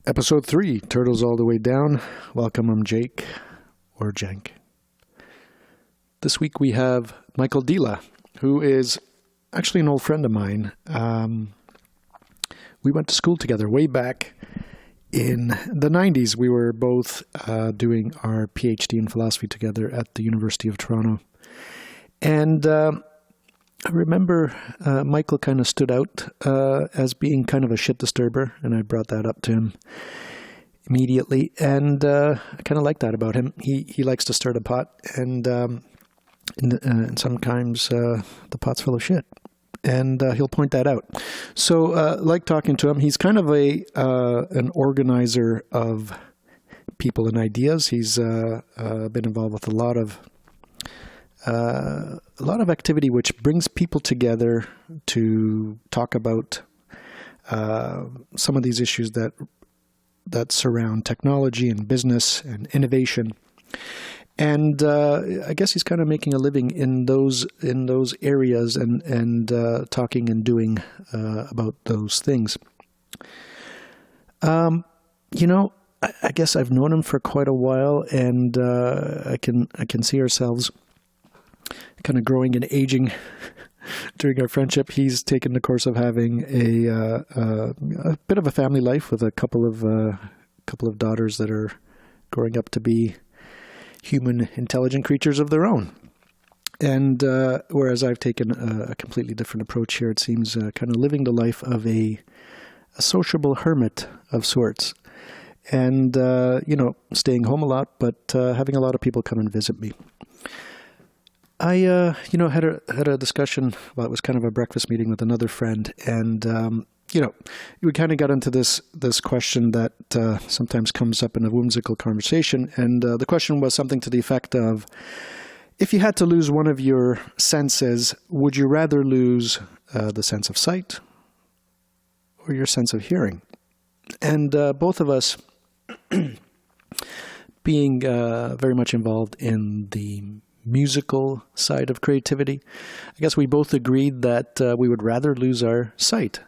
Episode 3, Turtles All the Way Down. Welcome, I'm Jake, or Jenk. This week we have Michael Dila, who is actually an old friend of mine. We went to school together way back in the 90s. We were both doing our PhD in philosophy together at the University of Toronto. And I remember Michael kind of stood out as being kind of a shit disturber, and I brought that up to him immediately. And I kind of like that about him. He likes to stir the pot, and sometimes the pot's full of shit. And he'll point that out. So, like talking to him, he's kind of an organizer of people and ideas. He's been involved with a lot of activity which brings people together to talk about some of these issues that surround technology and business and innovation. And I guess he's kind of making a living in those areas and talking and doing about those things. I guess I've known him for quite a while, and I can see ourselves kind of growing and aging during our friendship. He's taken the course of having a bit of a family life with a couple of daughters that are growing up to be human, intelligent creatures of their own. And whereas I've taken a completely different approach here, it seems kind of living the life of a sociable hermit of sorts. And, staying home a lot, but having a lot of people come and visit me. I, had a discussion. Well, it was kind of a breakfast meeting with another friend, and we kind of got into this question that sometimes comes up in a whimsical conversation, and the question was something to the effect of: if you had to lose one of your senses, would you rather lose the sense of sight or your sense of hearing? And both of us, being very much involved in the musical side of creativity, I guess we both agreed that we would rather lose our sight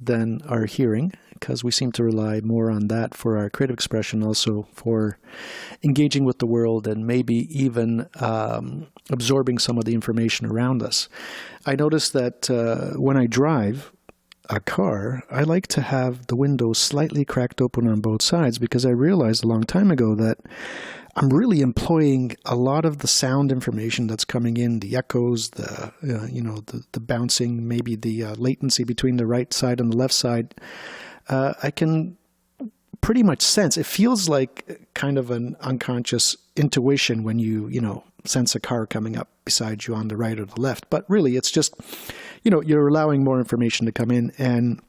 than our hearing, because we seem to rely more on that for our creative expression, also for engaging with the world and maybe even absorbing some of the information around us. I notice that when I drive a car, I like to have the windows slightly cracked open on both sides, because I realized a long time ago that I'm really employing a lot of the sound information that's coming in, the echoes, the bouncing, maybe the latency between the right side and the left side. I can pretty much sense. It feels like kind of an unconscious intuition when you sense a car coming up beside you on the right or the left. But really, it's just, you're allowing more information to come in, and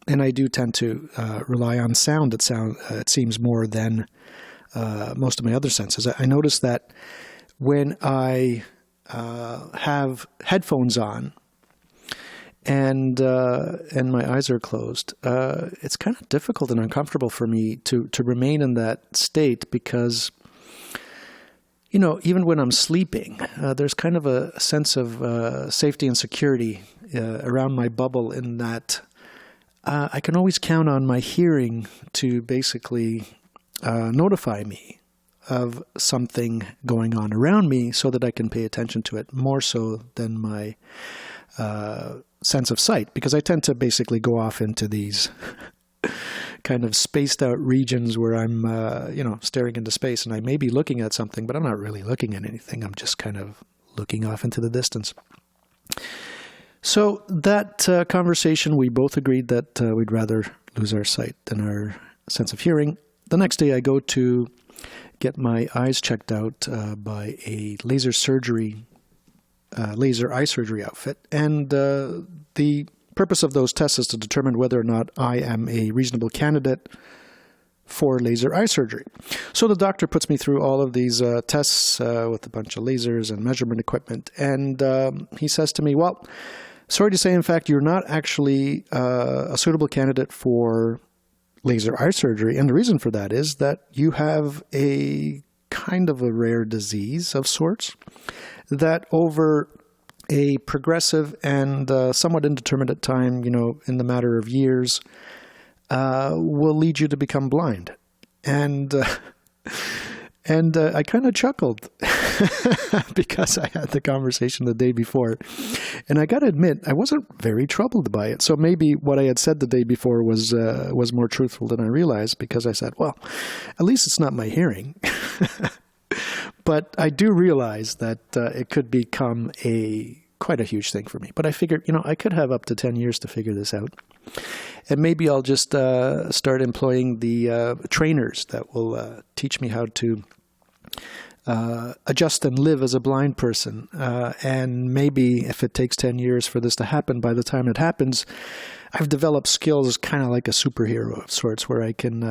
I do tend to rely on sound. It seems more than most of my other senses. I notice that when I have headphones on and my eyes are closed, it's kind of difficult and uncomfortable for me to remain in that state, because even when I'm sleeping, there's kind of a sense of safety and security around my bubble, in that I can always count on my hearing to basically notify me of something going on around me, so that I can pay attention to it more so than my sense of sight, because I tend to basically go off into these kind of spaced out regions where I'm, staring into space, and I may be looking at something, but I'm not really looking at anything. I'm just kind of looking off into the distance. So that conversation, we both agreed that we'd rather lose our sight than our sense of hearing. The next day I go to get my eyes checked out by a laser eye surgery outfit. And the purpose of those tests is to determine whether or not I am a reasonable candidate for laser eye surgery. So the doctor puts me through all of these tests with a bunch of lasers and measurement equipment. And he says to me, well, sorry to say, in fact, you're not actually a suitable candidate for laser eye surgery. And the reason for that is that you have a kind of a rare disease of sorts that over a progressive and somewhat indeterminate time, in the matter of years, will lead you to become blind. And I kind of chuckled because I had the conversation the day before. And I got to admit, I wasn't very troubled by it. So maybe what I had said the day before was more truthful than I realized, because I said, well, at least it's not my hearing. But I do realize that it could become quite a huge thing for me. But I figured, I could have up to 10 years to figure this out. And maybe I'll just start employing the trainers that will teach me how to adjust and live as a blind person. And maybe if it takes 10 years for this to happen, by the time it happens, I've developed skills kind of like a superhero of sorts, where I can,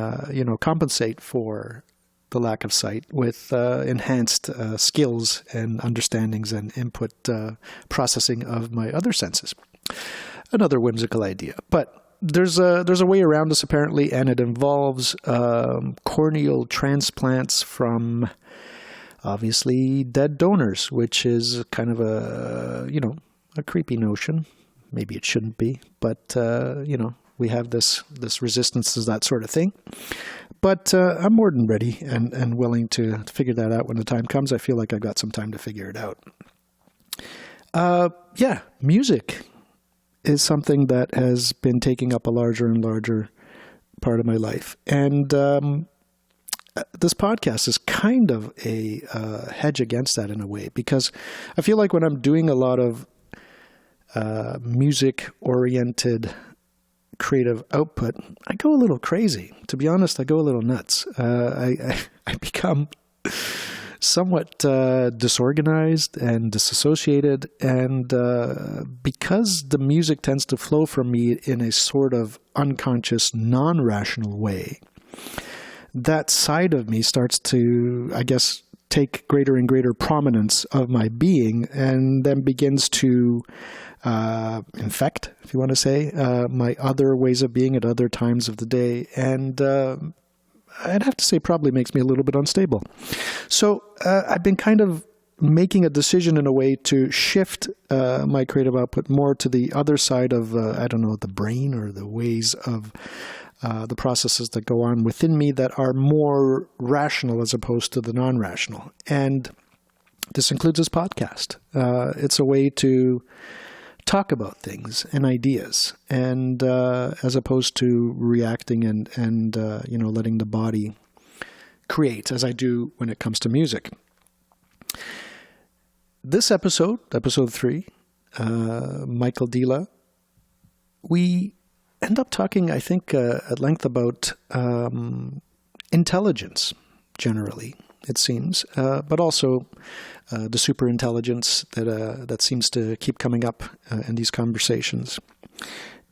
compensate for the lack of sight with enhanced skills and understandings and input processing of my other senses. Another whimsical idea. But there's a way around this, apparently, and it involves corneal transplants from, obviously, dead donors, which is kind of a creepy notion. Maybe it shouldn't be, but, we have this resistance to that sort of thing. But I'm more than ready and willing to figure that out when the time comes. I feel like I've got some time to figure it out. Music is something that has been taking up a larger and larger part of my life. And this podcast is kind of a hedge against that in a way, because I feel like when I'm doing a lot of music-oriented creative output, I go a little crazy. To be honest, I go a little nuts. I become somewhat disorganized and disassociated, and because the music tends to flow from me in a sort of unconscious, non-rational way, that side of me starts to, I guess, take greater and greater prominence of my being, and then begins to infect, if you want to say, my other ways of being at other times of the day. And I'd have to say probably makes me a little bit unstable. So I've been kind of making a decision in a way to shift my creative output more to the other side of, the brain, or the ways of the processes that go on within me that are more rational as opposed to the non-rational. And this includes this podcast. It's a way to talk about things and ideas, and as opposed to reacting and letting the body create, as I do when it comes to music. This episode 3, Michael Dila, we end up talking, I think, at length about intelligence generally, it seems, but also the superintelligence that seems to keep coming up in these conversations.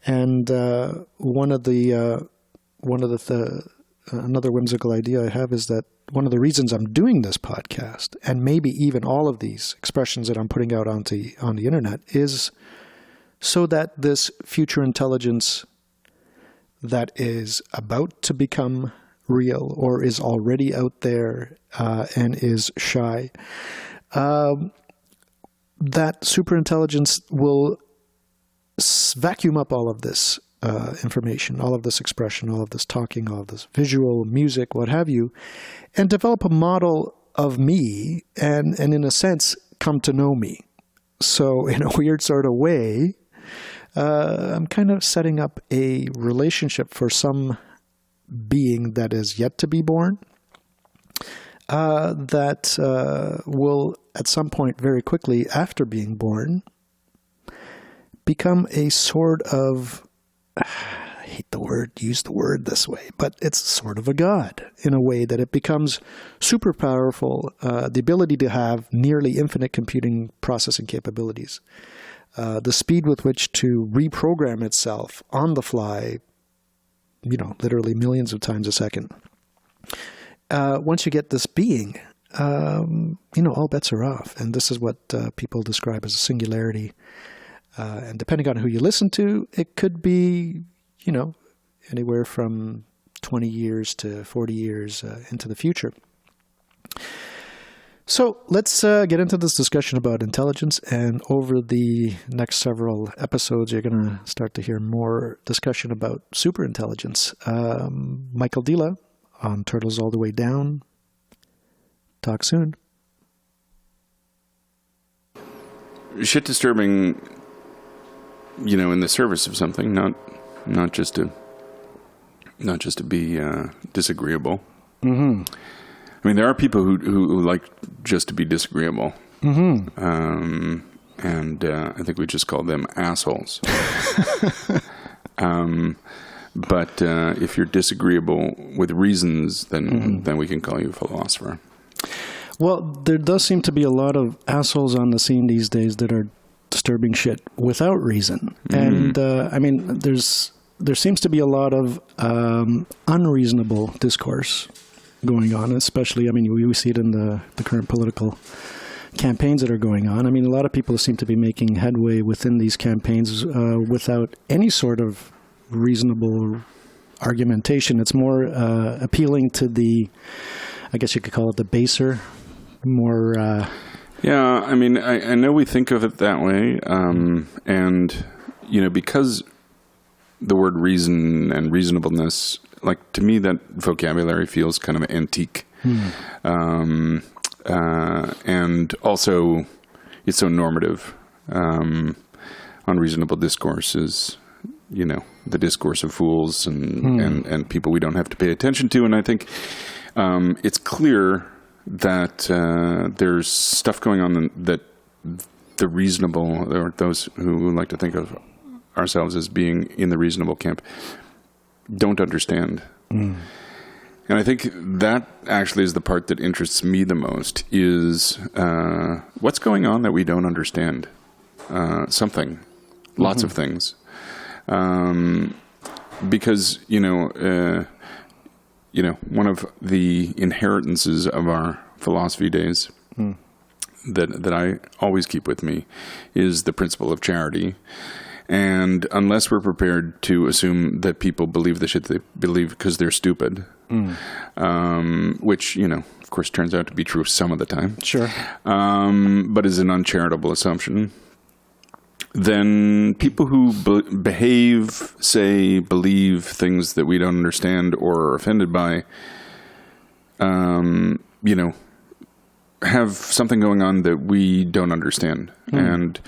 And another whimsical idea I have is that one of the reasons I'm doing this podcast, and maybe even all of these expressions that I'm putting out on the internet, is so that this future intelligence that is about to become real, or is already out there and is shy, that superintelligence will vacuum up all of this information, all of this expression, all of this talking, all of this visual, music, what have you, and develop a model of me and in a sense, come to know me. So in a weird sort of way, I'm kind of setting up a relationship for some being that is yet to be born, that will at some point very quickly after being born become a sort of, I hate use the word this way, but it's sort of a god in a way that it becomes super powerful, the ability to have nearly infinite computing processing capabilities, the speed with which to reprogram itself on the fly, literally millions of times a second. Once you get this being, all bets are off. And this is what people describe as a singularity. And depending on who you listen to, it could be, anywhere from 20 years to 40 years into the future. So let's get into this discussion about intelligence, and over the next several episodes, you're going to start to hear more discussion about superintelligence. Michael Dila on Turtles All the Way Down. Talk soon. Shit disturbing, in the service of something, not just to be disagreeable. Mm-hmm. I mean, there are people who like just to be disagreeable. Mm-hmm. And I think we just call them assholes. But if you're disagreeable with reasons, then we can call you a philosopher. Well, there does seem to be a lot of assholes on the scene these days that are disturbing shit without reason. And, there seems to be a lot of unreasonable discourse going on, especially, we see it in the current political campaigns that are going on. I mean, a lot of people seem to be making headway within these campaigns without any sort of reasonable argumentation. It's more appealing to the, I guess you could call it the baser, more... Yeah, I mean, I know we think of it that way, and, because the word reason and reasonableness, like, to me, that vocabulary feels kind of antique. And also, it's so normative. Unreasonable discourse is, the discourse of fools and people we don't have to pay attention to. And I think it's clear that there's stuff going on that the reasonable, or those who like to think of ourselves as being in the reasonable camp, don't understand. And I think that actually is the part that interests me the most, is what's going on that we don't understand. Something. Lots of things. Because, one of the inheritances of our philosophy days that I always keep with me is the principle of charity. And unless we're prepared to assume that people believe the shit they believe because they're stupid, which, of course turns out to be true some of the time. Sure. But is an uncharitable assumption, then people who believe things that we don't understand or are offended by, have something going on that we don't understand. And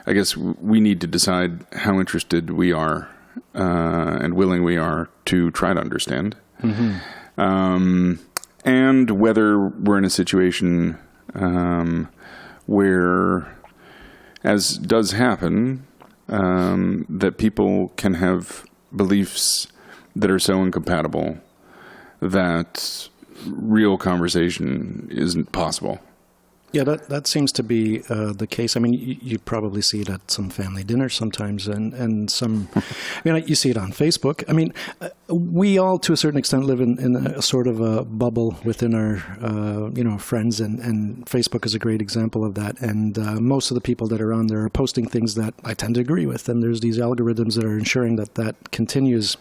I guess we need to decide how interested we are and willing we are to try to understand. And whether we're in a situation where, as does happen, that people can have beliefs that are so incompatible that real conversation isn't possible. Yeah, that seems to be the case. I mean, you probably see it at some family dinners sometimes, and some, you see it on Facebook. I mean, we all, to a certain extent, live in a sort of a bubble within our, friends, and Facebook is a great example of that. And most of the people that are on there are posting things that I tend to agree with, and there's these algorithms that are ensuring that continues.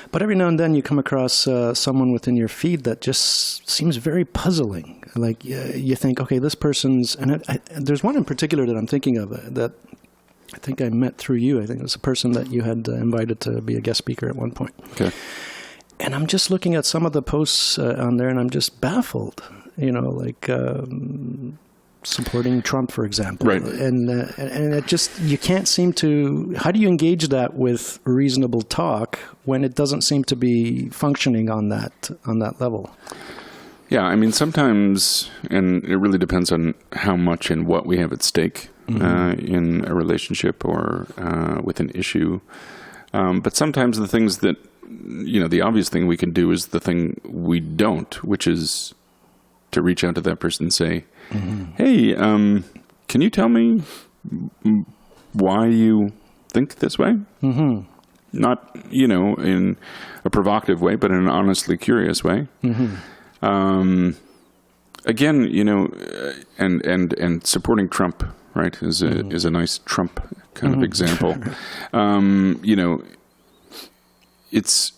But every now and then you come across someone within your feed that just seems very puzzling. Like you think, okay, this person's... And there's one in particular that I'm thinking of that I think I met through you. I think it was a person that you had invited to be a guest speaker at one point. Okay. And I'm just looking at some of the posts on there, and I'm just baffled. Supporting Trump, for example. Right. And it just, you can't seem to, how do you engage that with reasonable talk when it doesn't seem to be functioning on that level? Yeah, I mean, sometimes, and it really depends on how much and what we have at stake in a relationship or with an issue. But sometimes the things that, the obvious thing we can do is the thing we don't, which is to reach out to that person and say, hey, can you tell me why you think this way? Not, in a provocative way, but in an honestly curious way. Again, and supporting Trump, right, is a nice Trump kind of example. It's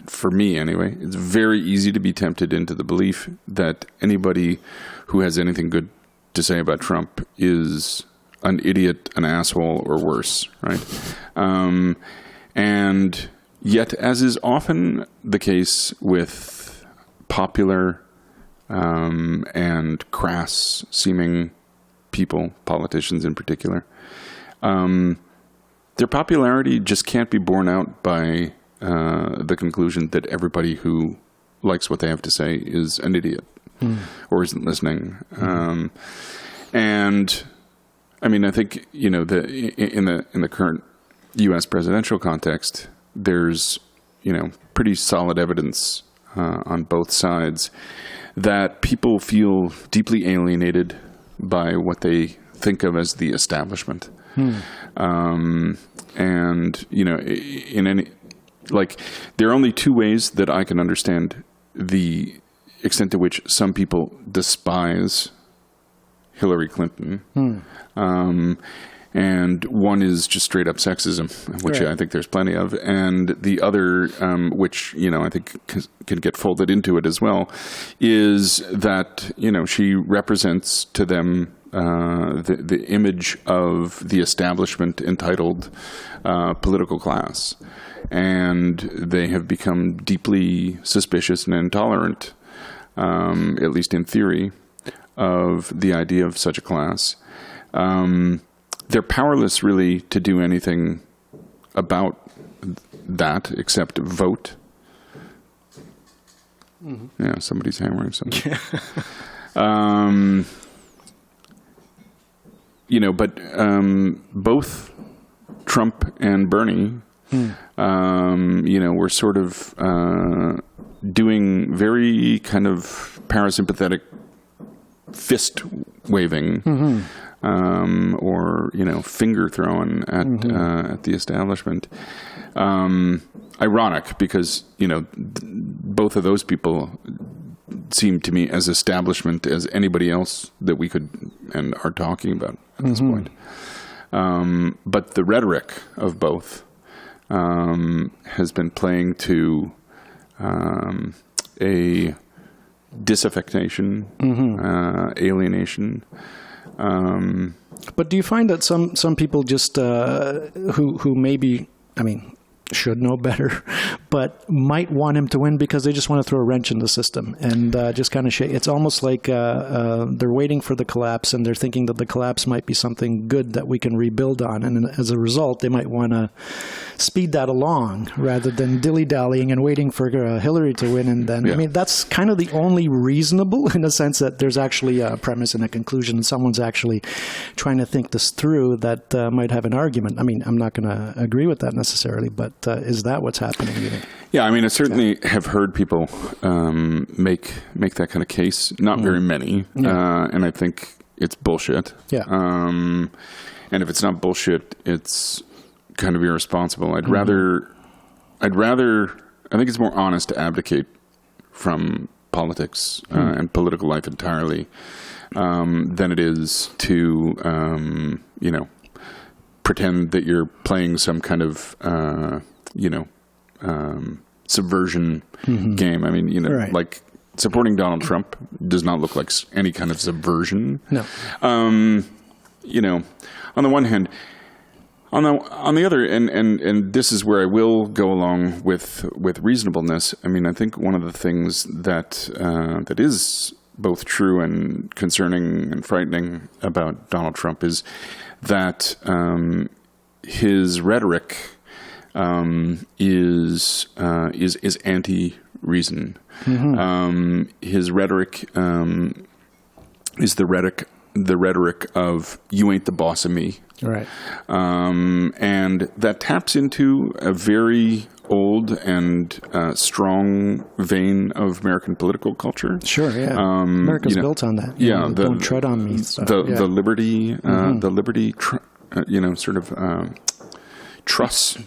for me anyway, it's very easy to be tempted into the belief that anybody who has anything good to say about Trump is an idiot, an asshole, or worse, right? And yet, as is often the case with popular and crass-seeming people, politicians in particular, their popularity just can't be borne out by the conclusion that everybody who likes what they have to say is an idiot or isn't listening. And I mean, I think, you know, in the current U.S. presidential context, there's, you know, pretty solid evidence on both sides that people feel deeply alienated by what they think of as the establishment. And, you know, in any, like, there are only two ways that I can understand the extent to which some people despise Hillary Clinton. And one is just straight up sexism, which I think there's plenty of. And the other, which, you know, I think can get folded into it as well, is that, you know, she represents to them the image of the establishment entitled political class. And they have become deeply suspicious and intolerant, at least in theory, of the idea of such a class. They're powerless really to do anything about that except vote. Yeah, somebody's hammering something. You know, but both Trump and Bernie, you know, were sort of doing very kind of parasympathetic fist waving, or, you know, finger throwing at the establishment. Ironic because, you know, both of those people seem to me as establishment as anybody else that we could and are talking about at this point. But the rhetoric of both has been playing to a disaffection, alienation. But do you find that some people just who maybe, I mean, should know better, but might want him to win because they just want to throw a wrench in the system and just kind of shake? It's almost like they're waiting for the collapse, and they're thinking that the collapse might be something good that we can rebuild on, and as a result, they might want to speed that along rather than dilly-dallying and waiting for Hillary to win. And then, I mean, that's kind of the only reasonable, in a sense that there's actually a premise and a conclusion, and someone's actually trying to think this through that might have an argument. I mean, I'm not going to agree with that necessarily, but is that what's happening, you think? Yeah, I mean, I certainly have heard people make that kind of case. Not very many, and I think it's bullshit. Yeah. And if it's not bullshit, it's kind of irresponsible. I'd rather. I think it's more honest to abdicate from politics and political life entirely than it is to you know, pretend that you're playing some kind of you know, subversion game. I mean, you know, like supporting Donald Trump does not look like any kind of subversion. No. You know, on the one hand, on the other, and this is where I will go along with reasonableness. I mean, I think one of the things that that is both true and concerning and frightening about Donald Trump is that his rhetoric is anti-reason. His rhetoric is the rhetoric of "you ain't the boss of me." Right. And that taps into a very old and strong vein of American political culture. Sure, yeah. America's built on that. Yeah. Don't tread on me. Stuff. The liberty, you know, sort of truss.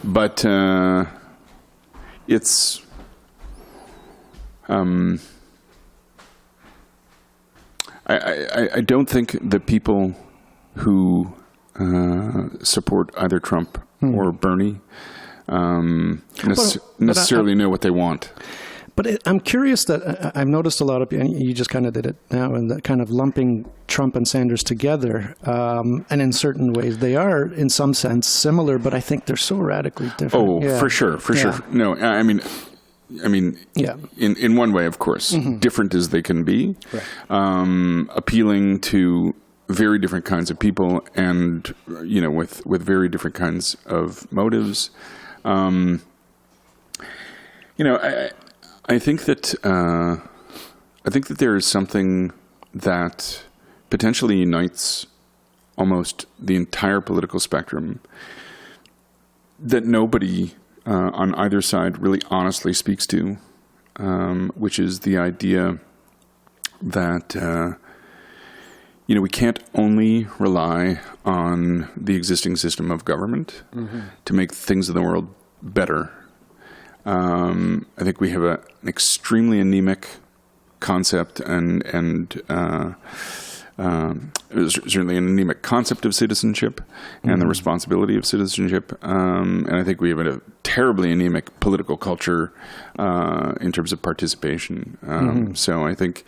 But it's I don't think that people who support either Trump or Bernie necessarily know what they want. But I'm curious that I've noticed a lot of, and you just kind of did it now, and that kind of lumping Trump and Sanders together. And in certain ways, they are, in some sense, similar, but I think they're so radically different. Oh, yeah. for sure. No, I mean, yeah. in one way, of course, different as they can be, right. Appealing to very different kinds of people, and with very different kinds of motives. I think that there is something that potentially unites almost the entire political spectrum that nobody on either side really honestly speaks to, which is the idea that we can't only rely on the existing system of government to make things in the world better. I think we have an extremely anemic concept and certainly an anemic concept of citizenship and the responsibility of citizenship. And I think we have a terribly anemic political culture in terms of participation. So I think,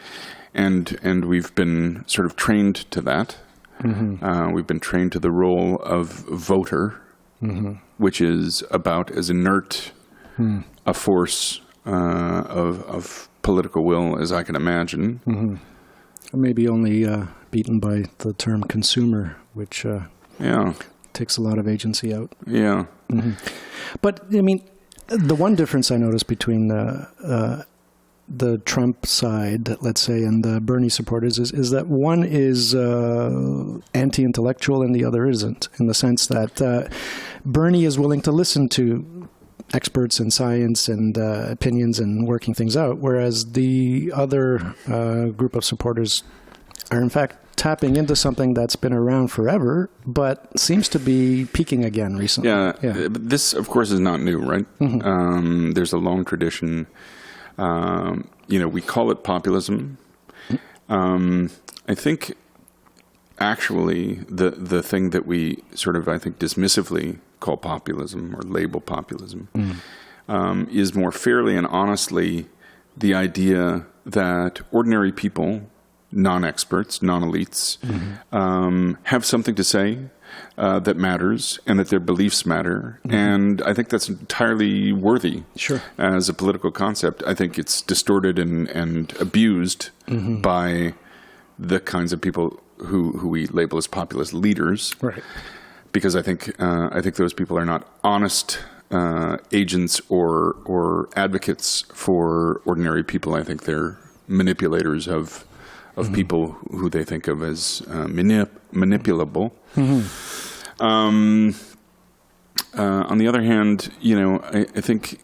and we've been sort of trained to that. We've been trained to the role of voter, which is about as inert a force of political will as I can imagine. Maybe only beaten by the term consumer, which takes a lot of agency out. Yeah. But, I mean, the one difference I noticed between the Trump side, let's say, and the Bernie supporters is that one is anti-intellectual and the other isn't, in the sense that Bernie is willing to listen to experts in science and opinions and working things out, whereas the other group of supporters are in fact tapping into something that's been around forever, but seems to be peaking again recently. Yeah. This, of course, is not new, right? There's a long tradition. We call it populism. I think actually the thing that we sort of, I think, dismissively call populism or label populism is more fairly and honestly the idea that ordinary people, non-experts, non-elites, have something to say that matters and that their beliefs matter. And I think that's entirely worthy as a political concept. I think it's distorted and abused by the kinds of people who we label as populist leaders. Right. Because I think those people are not honest agents or advocates for ordinary people. I think they're manipulators of people who they think of as manipulable. On the other hand, I think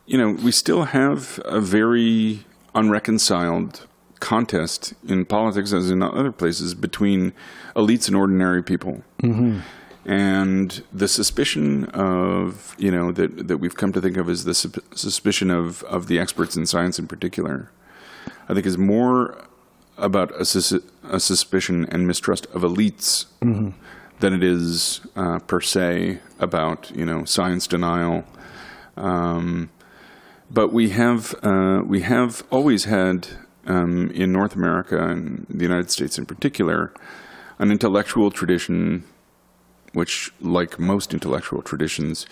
we still have a very unreconciled contest in politics, as in other places, between elites and ordinary people. And the suspicion of, that we've come to think of as the suspicion of the experts in science in particular, I think is more about a suspicion and mistrust of elites than it is per se about, science denial. But we have always had in North America and the United States in particular, an intellectual tradition which, like most intellectual traditions,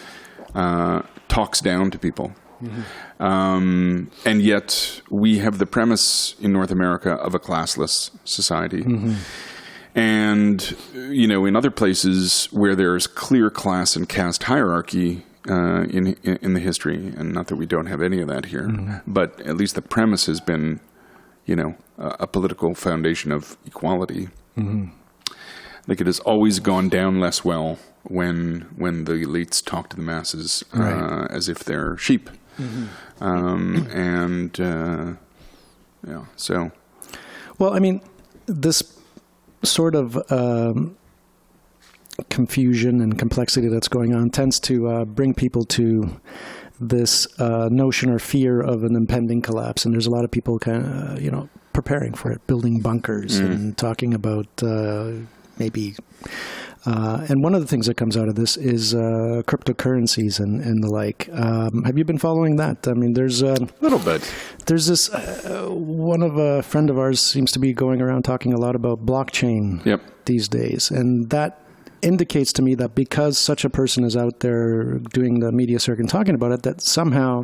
talks down to people. And yet we have the premise in North America of a classless society. And, in other places where there's clear class and caste hierarchy in the history, and not that we don't have any of that here, but at least the premise has been a political foundation of equality. I think it has always gone down less well when the elites talk to the masses as if they're sheep. So. Well, I mean, this sort of confusion and complexity that's going on tends to bring people to this notion or fear of an impending collapse. And there's a lot of people kind of, preparing for it, building bunkers and talking about maybe And one of the things that comes out of this is cryptocurrencies and the like. Have you been following that? I mean, there's a little bit. There's this a friend of ours seems to be going around talking a lot about blockchain these days, and that indicates to me that because such a person is out there doing the media circuit and talking about it, that somehow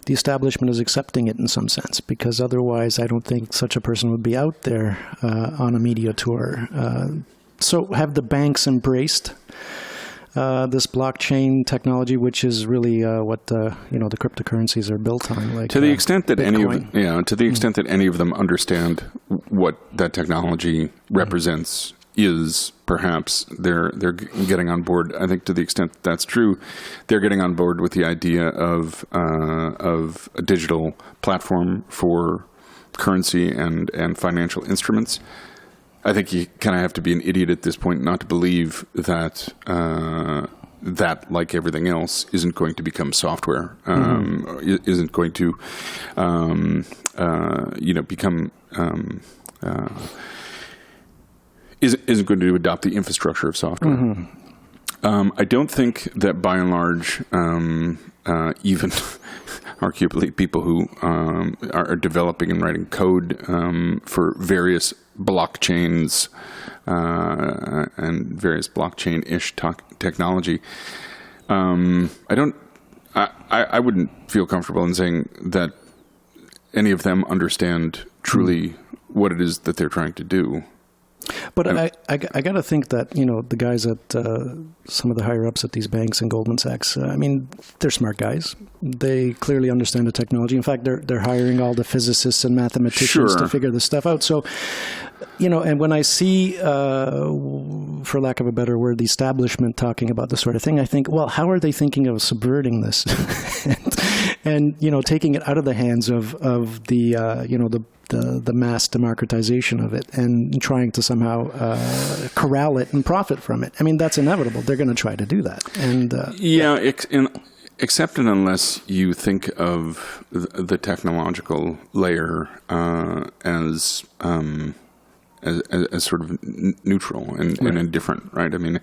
the establishment is accepting it in some sense, because otherwise I don't think such a person would be out there on a media tour. So have the banks embraced this blockchain technology, which is really what the cryptocurrencies are built on? Like to the extent that Bitcoin. any of them understand what that technology represents, is perhaps they're getting on board. I think to the extent that's true, they're getting on board with the idea of a digital platform for currency and financial instruments. I think you kind of have to be an idiot at this point not to believe that that, like everything else, isn't going to become software, isn't going to become isn't going to adopt the infrastructure of software. I don't think that by and large, even arguably people who are developing and writing code for various blockchains and various blockchain-ish technology, I wouldn't feel comfortable in saying that any of them understand truly what it is that they're trying to do. But I got to think that, the guys at some of the higher ups at these banks and Goldman Sachs, I mean, they're smart guys. They clearly understand the technology. In fact, they're hiring all the physicists and mathematicians to figure this stuff out. So, and when I see, for lack of a better word, the establishment talking about this sort of thing, I think, well, how are they thinking of subverting this and taking it out of the hands of the mass democratization of it and trying to somehow corral it and profit from it? I mean, that's inevitable. They're going to try to do that. And except and unless you think of the technological layer as sort of neutral and indifferent, right? I mean,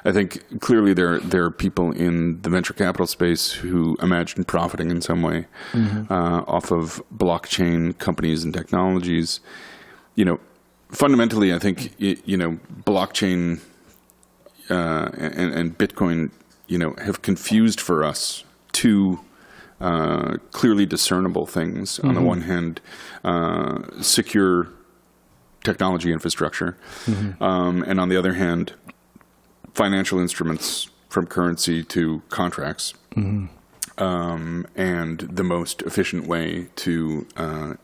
I think clearly there are people in the venture capital space who imagine profiting in some way off of blockchain companies and technologies. Fundamentally, I think blockchain and Bitcoin, have confused for us two clearly discernible things. On the one hand, secure technology infrastructure, and on the other hand, financial instruments from currency to contracts, and the most efficient way to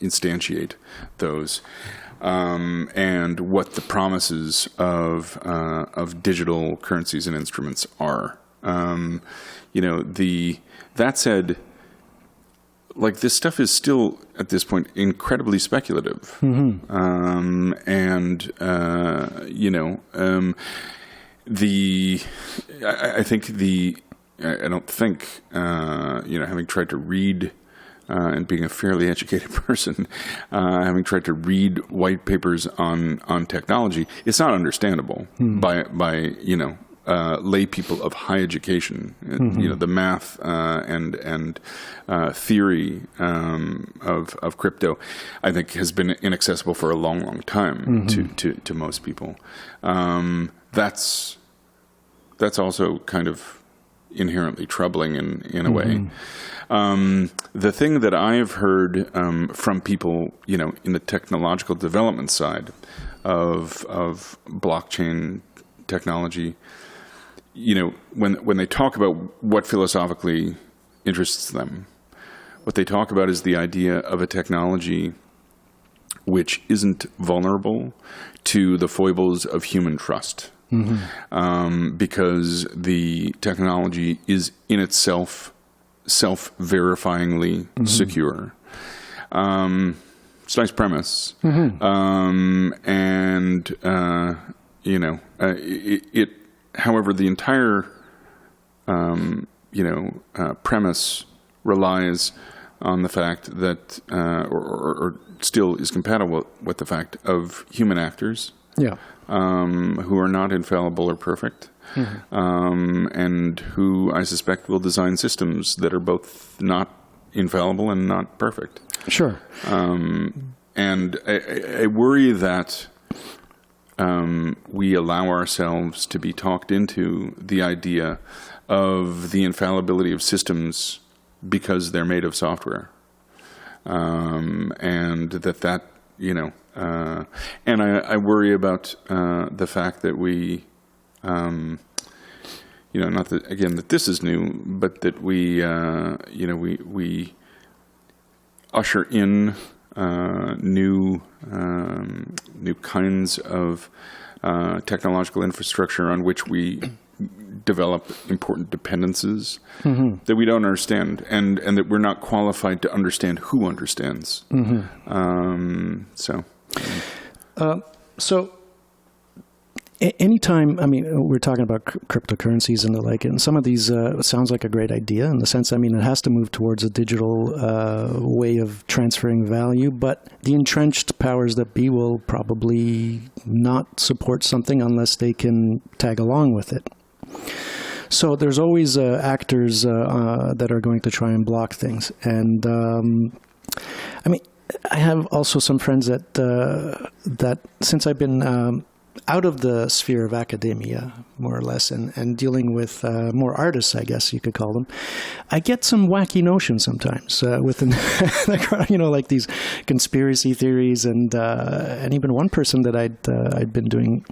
instantiate those, and what the promises of digital currencies and instruments are. That said, like, this stuff is still at this point incredibly speculative, I don't think having tried to read and being a fairly educated person, having tried to read white papers on technology, it's not understandable by lay people of high education. The math and theory of crypto, I think, has been inaccessible for a long, long time to most people. That's also kind of inherently troubling in a way. The thing that I've heard from people, in the technological development side of blockchain technology, when they talk about what philosophically interests them, what they talk about is the idea of a technology which isn't vulnerable to the foibles of human trust. Because the technology is in itself self-verifyingly secure. It's a nice premise. However, the entire premise relies on the fact that, or still is compatible with the fact of human actors who are not infallible or perfect, and who I suspect will design systems that are both not infallible and not perfect. Sure. And I worry that we allow ourselves to be talked into the idea of the infallibility of systems because they're made of software. And that and I worry about the fact that we, not that, again, that this is new, but that we usher in new kinds of technological infrastructure on which we develop important dependencies that we don't understand, and that we're not qualified to understand who understands. So anytime, we're talking about cryptocurrencies and the like, and some of these sounds like a great idea in the sense, it has to move towards a digital way of transferring value, but the entrenched powers that be will probably not support something unless they can tag along with it. So there's always actors that are going to try and block things. And I have also some friends that since I've been out of the sphere of academia, more or less, and dealing with more artists, I guess you could call them, I get some wacky notions sometimes within the crowd, like these conspiracy theories, and even one person that I'd been doing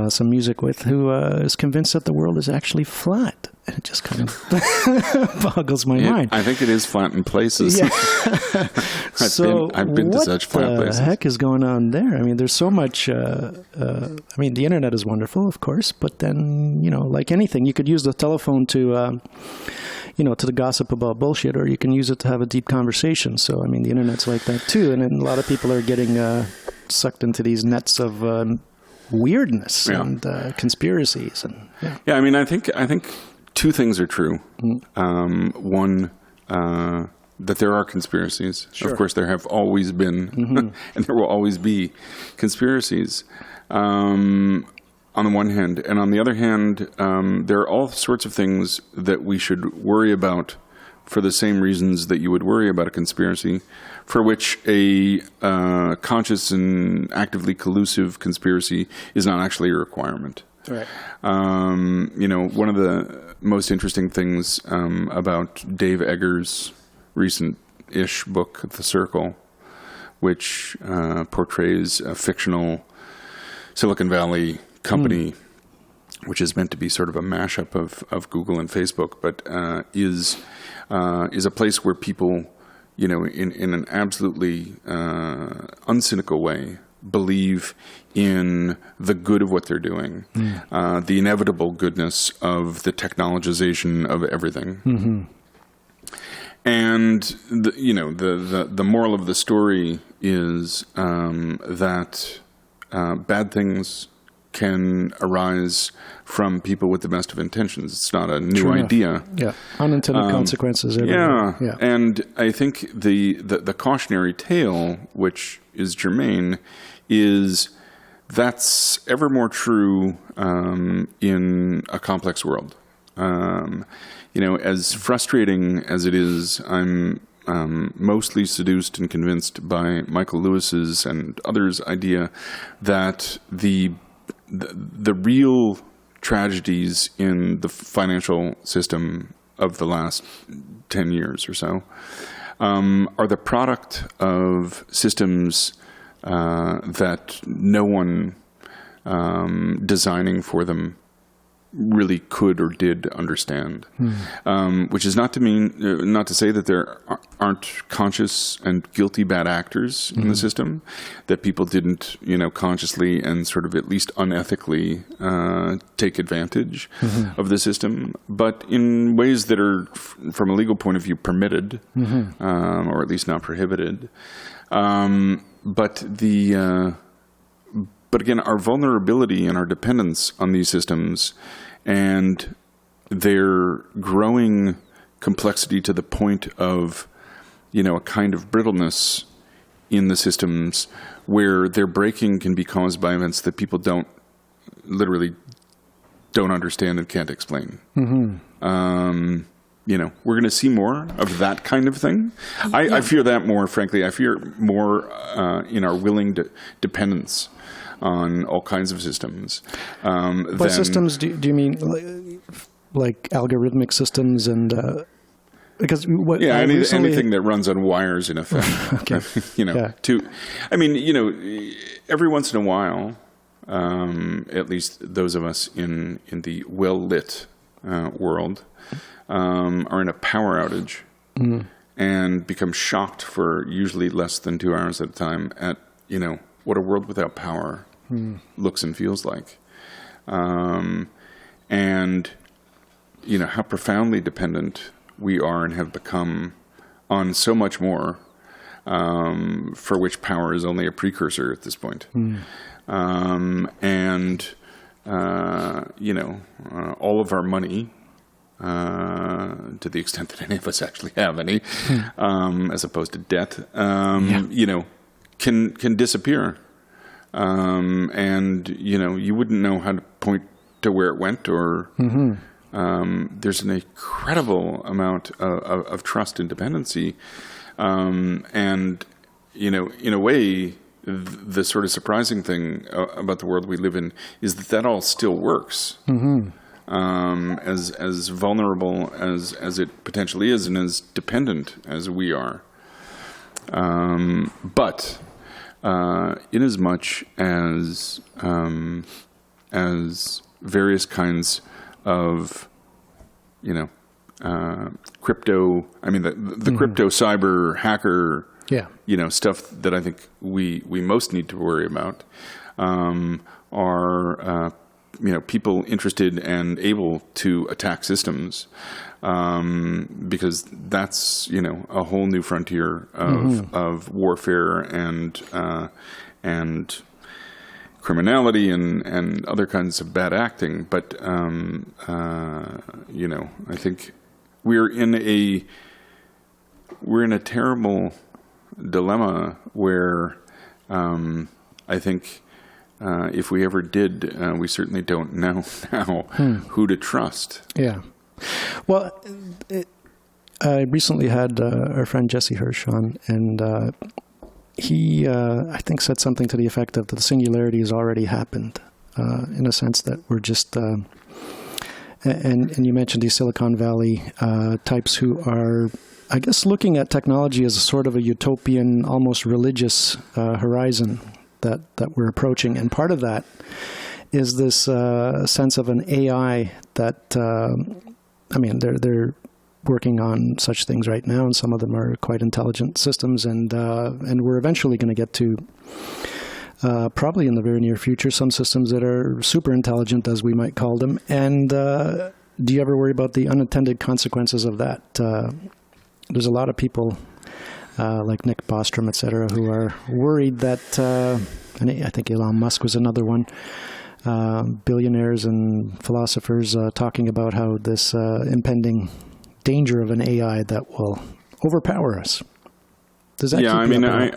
some music with who is convinced that the world is actually flat. It just kind of boggles my mind. I think it is flat in places. Yeah. I've been to such flat places. What the heck is going on there? There's so much. The internet is wonderful, of course, but then like anything, you could use the telephone to to gossip about bullshit, or you can use it to have a deep conversation. So the internet's like that too, and then a lot of people are getting sucked into these nets of weirdness and conspiracies, and I think two things are true. One, that there are conspiracies. Sure. Of course, there have always been, and there will always be conspiracies. On the one hand, and on the other hand, there are all sorts of things that we should worry about for the same reasons that you would worry about a conspiracy, for which a conscious and actively collusive conspiracy is not actually a requirement. Right. One of the most interesting things about Dave Eggers' recent-ish book, The Circle, which portrays a fictional Silicon Valley company, which is meant to be sort of a mashup of Google and Facebook, but is a place where people, in an absolutely uncynical way, believe in the good of what they're doing, the inevitable goodness of the technologization of everything. And the moral of the story is that bad things can arise from people with the best of intentions. It's not a new idea. Yeah, unintended consequences everywhere. Yeah, and I think the cautionary tale, which is germane, is that's ever more true in a complex world. As frustrating as it is, I'm mostly seduced and convinced by Michael Lewis's and others' idea that the real tragedies in the financial system of the last 10 years or so are the product of systems that no one designing for them really could or did understand, which is not to say that there aren't conscious and guilty bad actors in the system, that people didn't, consciously and sort of at least unethically take advantage of the system, but in ways that are, from a legal point of view, permitted, or at least not prohibited. But again, our vulnerability and our dependence on these systems and their growing complexity to the point of, a kind of brittleness in the systems where their breaking can be caused by events that people don't understand and can't explain. We're going to see more of that kind of thing. I fear that more, frankly. I fear more in our willing dependence on all kinds of systems. What systems do you mean? Like algorithmic systems and... because anything that runs on wires, in effect. Okay. Every once in a while, at least those of us in the well-lit world, are in a power outage and become shocked for usually less than 2 hours at a time at, what a world without power looks and feels like. And, how profoundly dependent we are and have become on so much more, for which power is only a precursor at this point. All of our money, to the extent that any of us actually have any, as opposed to debt, can disappear. You wouldn't know how to point to where it went, or there's an incredible amount of trust and dependency. In a way, the sort of surprising thing about the world we live in is that all still works. As vulnerable as it potentially is, and as dependent as we are. But inasmuch as various kinds of crypto, the crypto cyber hacker stuff that I think we most need to worry about are people interested and able to attack systems, because that's a whole new frontier of warfare and criminality and other kinds of bad acting. But I think we're in a terrible dilemma where I think if we ever did, we certainly don't know now who to trust. Yeah. Well, I recently had our friend Jesse Hirsch on, and he, I think, said something to the effect of that the singularity has already happened, in a sense that we're just... And you mentioned these Silicon Valley types who are, I guess, looking at technology as a sort of a utopian, almost religious horizon that we're approaching. And part of that is this sense of an AI that, they're working on such things right now, and some of them are quite intelligent systems, and we're eventually going to get to, probably in the very near future, some systems that are super intelligent, as we might call them. And do you ever worry about the unintended consequences of that? There's a lot of people like Nick Bostrom, et cetera, who are worried that, and I think Elon Musk was another one, billionaires and philosophers talking about how this impending danger of an AI that will overpower us. Does that keep you up at night?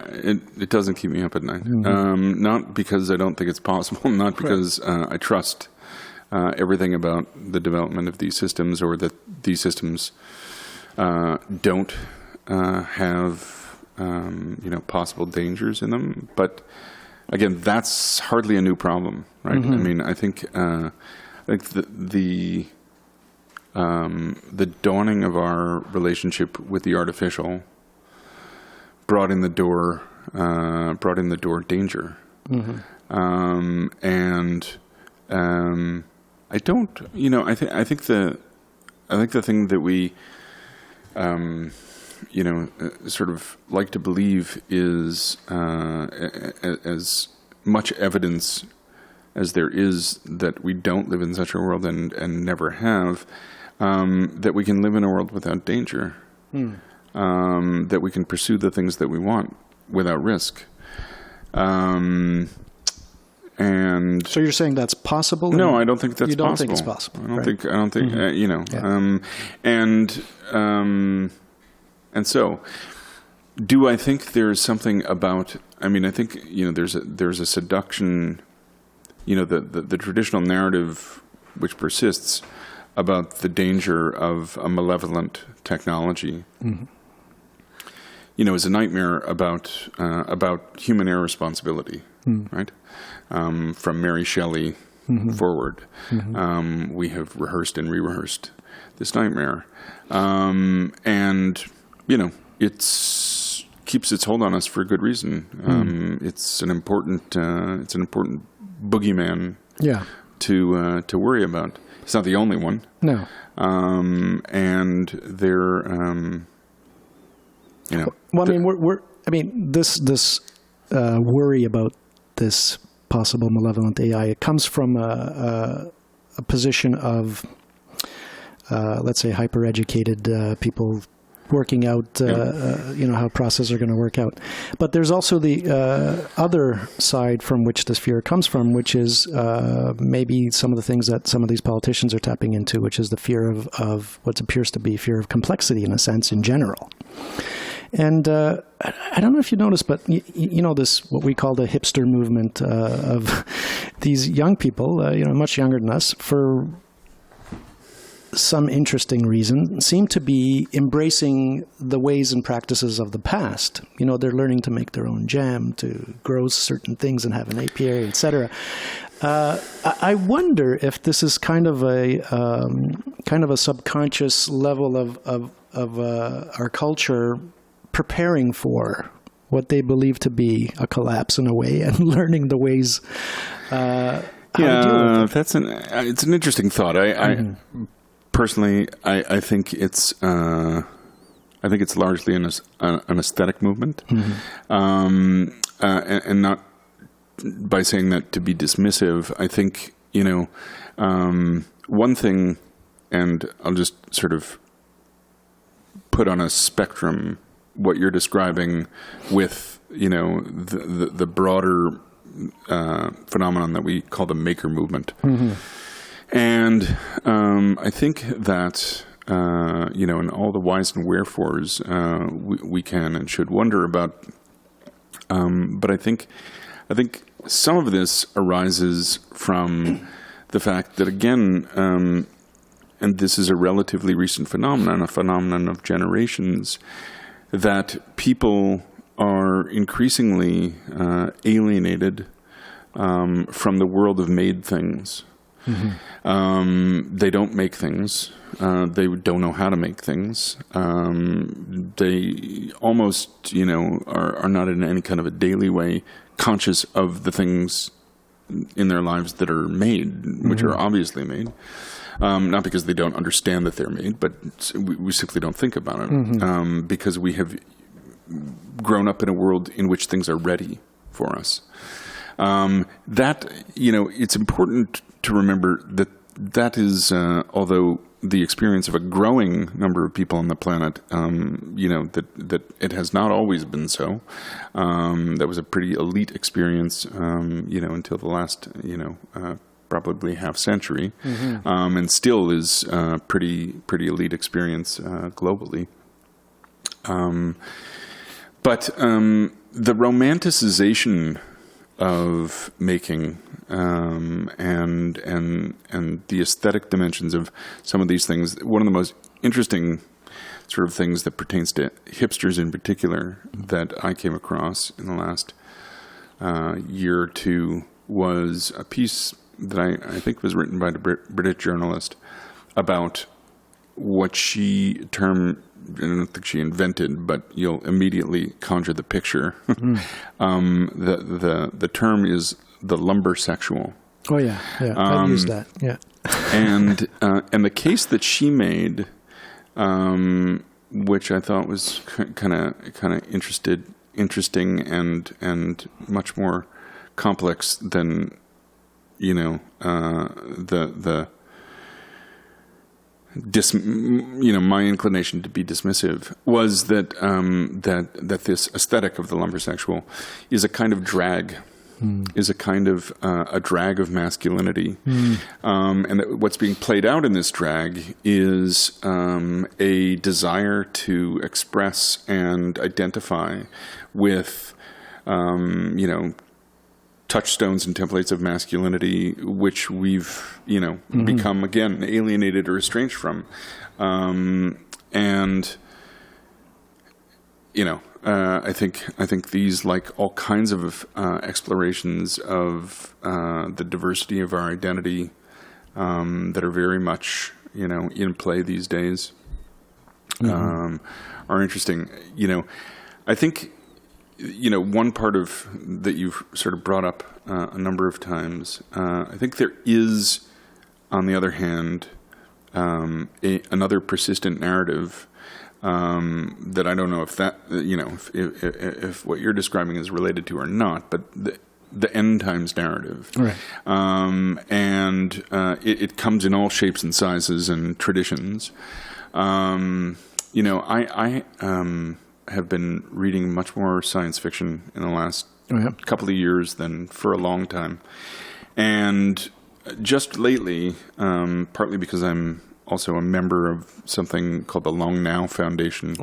It doesn't keep me up at night. Not because I don't think it's possible, not because I trust everything about the development of these systems, or that these systems don't have possible dangers in them. But again, that's hardly a new problem, right? I think the dawning of our relationship with the artificial brought in the door danger, I don't. I think the thing that we sort of like to believe is as much evidence as there is that we don't live in such a world and never have, that we can live in a world without danger, that we can pursue the things that we want without risk. And so you're saying that's possible? No, I don't think that's possible. You don't think it's possible? I don't think. And so, Do I think there's something about? I mean, I think there's a seduction. The traditional narrative which persists about the danger of a malevolent technology. Mm-hmm. Is a nightmare about human irresponsibility, right? From Mary Shelley forward, we have rehearsed and re-rehearsed this nightmare, and it's keeps its hold on us for a good reason. It's an important boogeyman, to worry about. It's not the only one. No, and they're. Well, this worry about this possible malevolent AI, it comes from a position of, let's say, hyper-educated people working out, how processes are going to work out. But there's also the other side from which this fear comes from, which is maybe some of the things that some of these politicians are tapping into, which is the fear of what appears to be fear of complexity, in a sense, in general. And I don't know if you noticed, but this what we call the hipster movement of these young people, much younger than us, for some interesting reason, seem to be embracing the ways and practices of the past. They're learning to make their own jam, to grow certain things and have an apiary, etc. I wonder if this is kind of a subconscious level of our culture preparing for what they believe to be a collapse in a way, and learning the ways how to deal with it. It's an interesting thought. I personally, I think it's largely an aesthetic movement, and not by saying that to be dismissive. I think one thing, and I'll just sort of put on a spectrum what you're describing with the broader phenomenon that we call the maker movement. And I think that in all the whys and wherefores we can and should wonder about, but I think some of this arises from the fact that, again, and this is a relatively recent phenomenon, a phenomenon of generations, that people are increasingly alienated from the world of made things. They don't make things. They don't know how to make things. They almost, are not in any kind of a daily way conscious of the things in their lives that are made, which are obviously made. Not because they don't understand that they're made, but we simply don't think about it, because we have grown up in a world in which things are ready for us. It's important to remember that is, although the experience of a growing number of people on the planet, that it has not always been so. That was a pretty elite experience, until the last, probably half century, and still is pretty elite experience globally. But the romanticization of making and the aesthetic dimensions of some of these things, one of the most interesting sort of things that pertains to hipsters in particular that I came across in the last year or two was a piece that I think was written by a British journalist about what she termed, I don't think she invented, but you'll immediately conjure the picture. The term is the lumbersexual. Oh yeah, I've used that. Yeah, and the case that she made, which I thought was kind of interesting and much more complex than my inclination to be dismissive, was that that this aesthetic of the lumbersexual is a kind of drag. is a kind of a drag of masculinity. And that what's being played out in this drag is a desire to express and identify with, touchstones and templates of masculinity, which we've, become, again, alienated or estranged from. I think these, like all kinds of explorations of the diversity of our identity that are very much, in play these days, are interesting. I think, one part of that you've sort of brought up a number of times, I think there is, on the other hand, another persistent narrative that I don't know if that, if what you're describing is related to or not, but the end times narrative. Right. It comes in all shapes and sizes and traditions. I have been reading much more science fiction in the last couple of years than for a long time. And just lately, partly because I'm also a member of something called the Long Now Foundation,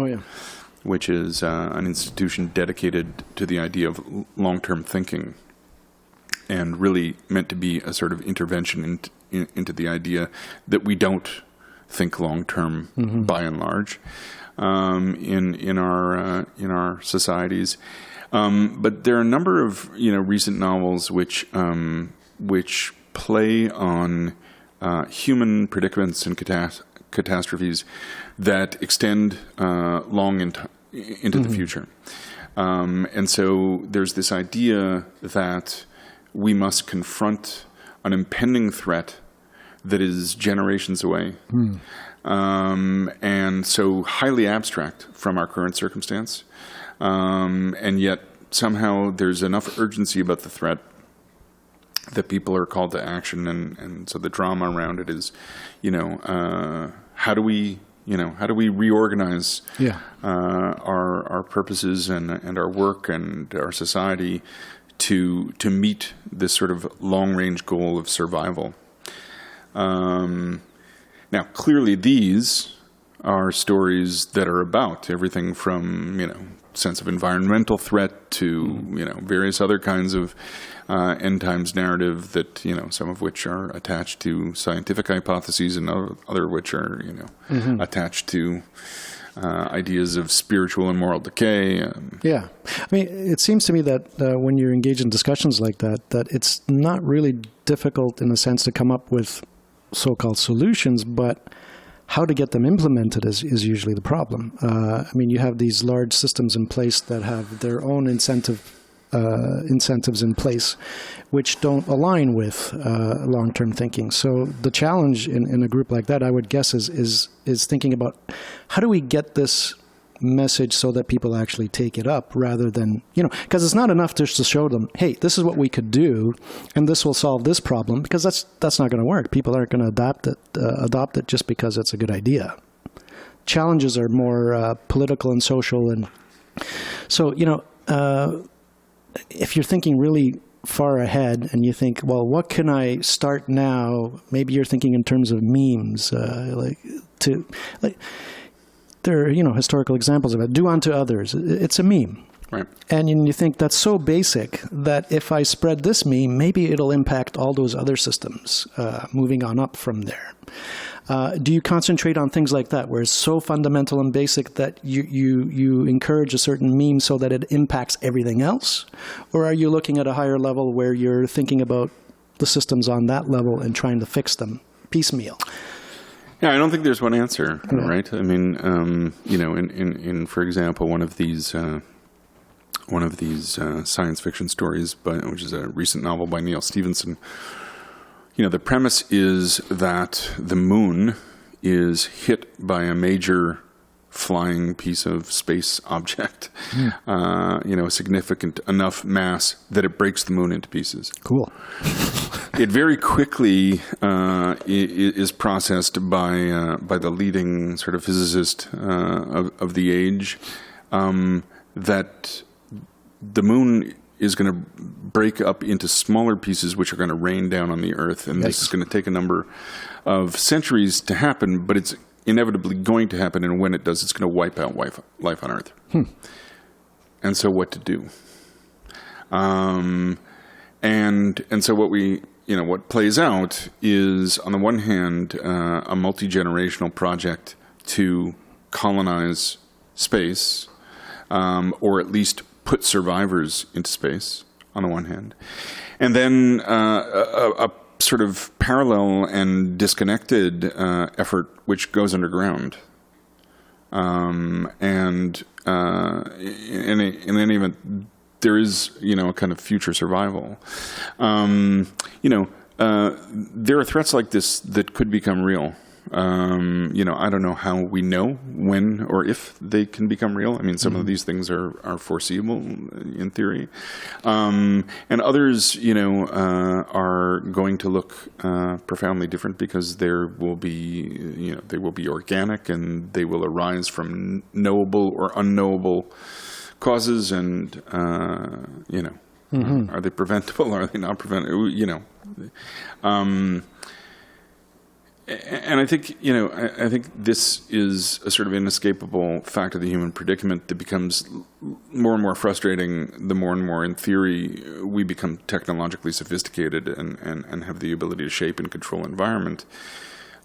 which is an institution dedicated to the idea of long-term thinking and really meant to be a sort of intervention into the idea that we don't think long-term by and large in our societies. But there are a number of recent novels which play on human predicaments and catastrophes that extend long into the future. And so there's this idea that we must confront an impending threat that is generations away. And so highly abstract from our current circumstance. And yet somehow there's enough urgency about the threat that people are called to action, and so the drama around it is, how do we reorganize our purposes and our work and our society to meet this sort of long range goal of survival. Now, clearly, these are stories that are about everything from sense of environmental threat to various other kinds of end times narrative that some of which are attached to scientific hypotheses and other which are attached to ideas of spiritual and moral decay. Yeah, I mean, it seems to me that when you're engaged in discussions like that it's not really difficult in a sense to come up with so-called solutions, but how to get them implemented is usually the problem. I mean, you have these large systems in place that have their own incentives in place, which don't align with long-term thinking. So the challenge in a group like that, I would guess, is thinking about how do we get this message so that people actually take it up, rather than because it's not enough just to show them, hey, this is what we could do, and this will solve this problem, because that's not going to work. People aren't going to adopt it just because it's a good idea. Challenges are more political and social, and so if you're thinking really far ahead and you think, well, what can I start now? Maybe you're thinking in terms of memes, there are, historical examples of it. Do unto others. It's a meme. Right. And you think that's so basic that if I spread this meme, maybe it'll impact all those other systems, moving on up from there. Do you concentrate on things like that, where it's so fundamental and basic that you encourage a certain meme so that it impacts everything else? Or are you looking at a higher level where you're thinking about the systems on that level and trying to fix them piecemeal? Yeah, I don't think there's one answer, right? I mean, in for example, one of these science fiction stories, which is a recent novel by Neil Stephenson. The premise is that the moon is hit by a major flying piece of space object, significant enough mass that it breaks the moon into pieces. Cool. It very quickly is processed by the leading sort of physicist of the age that the moon is going to break up into smaller pieces, which are going to rain down on the Earth. And this is going to take a number of centuries to happen, but it's inevitably going to happen. And when it does, it's going to wipe out life on Earth. And so what to do? And so what plays out is, on the one hand, a multi-generational project to colonize space, or at least put survivors into space, on the one hand. And then a sort of parallel and disconnected effort which goes underground. And in any event, there is, a kind of future survival. There are threats like this that could become real. I don't know how we know when or if they can become real. I mean, some of these things are foreseeable in theory. And others, are going to look profoundly different because there will be, they will be organic and they will arise from knowable or unknowable causes. And, are they preventable? Are they not preventable? And I think, I think this is a sort of inescapable fact of the human predicament that becomes more and more frustrating the more and more, in theory, we become technologically sophisticated and have the ability to shape and control environment,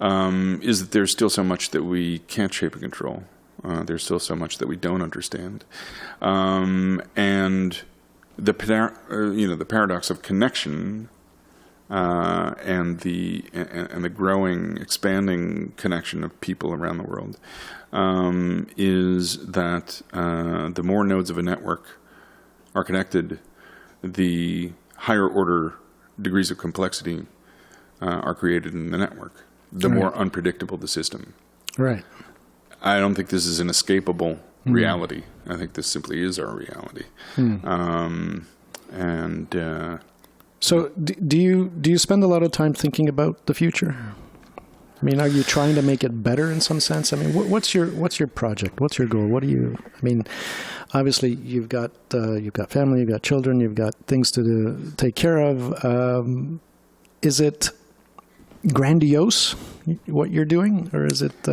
is that there's still so much that we can't shape and control. There's still so much that we don't understand. And the paradox of connection and the growing, expanding connection of people around the world is that the more nodes of a network are connected, the higher order degrees of complexity are created in the network, the more unpredictable the system. Right. I don't think this is an escapable reality. I think this simply is our reality. So do you spend a lot of time thinking about the future? I mean, are you trying to make it better in some sense? I mean, what's your project? What's your goal? What do you? I mean, obviously you've got family, you've got children, you've got things to take care of. Is it grandiose what you're doing, or is it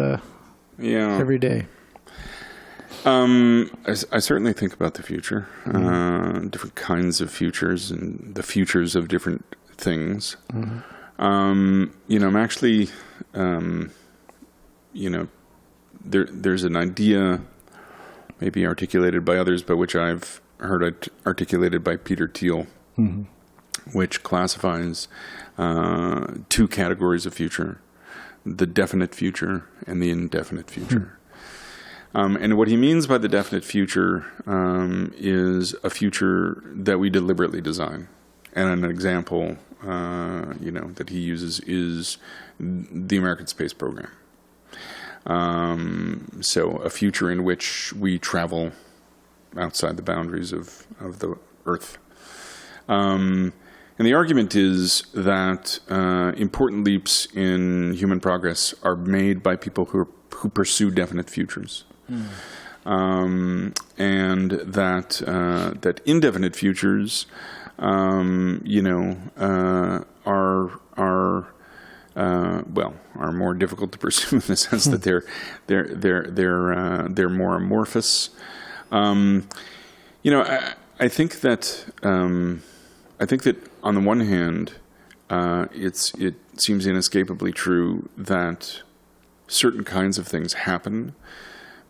every day? I certainly think about the future, different kinds of futures and the futures of different things. I'm actually, there's an idea maybe articulated by others, but which I've heard articulated by Peter Thiel, which classifies two categories of future: the definite future and the indefinite future. And what he means by the definite future is a future that we deliberately design. And an example, that he uses is the American space program. So a future in which we travel outside the boundaries of the Earth. And the argument is that important leaps in human progress are made by people who pursue definite futures. And that indefinite futures, are more difficult to pursue in the sense that they're more amorphous. I think that on the one hand, it seems inescapably true that certain kinds of things happen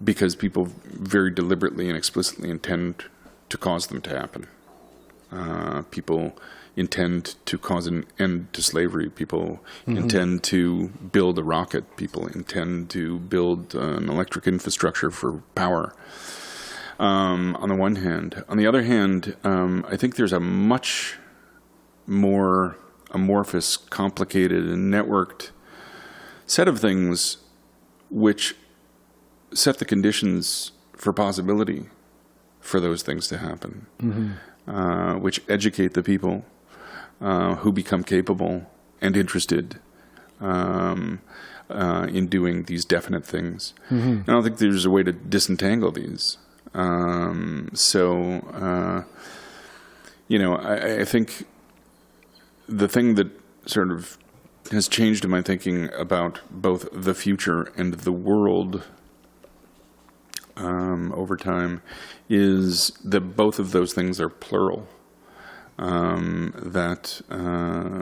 because people very deliberately and explicitly intend to cause them to happen. People intend to cause an end to slavery. People intend to build a rocket. People intend to build an electric infrastructure for power, on the one hand. On the other hand, I think there's a much more amorphous, complicated, and networked set of things which set the conditions for possibility for those things to happen, which educate the people who become capable and interested in doing these definite things. I don't think there's a way to disentangle these. I think the thing that sort of has changed in my thinking about both the future and the world over time is that both of those things are plural. That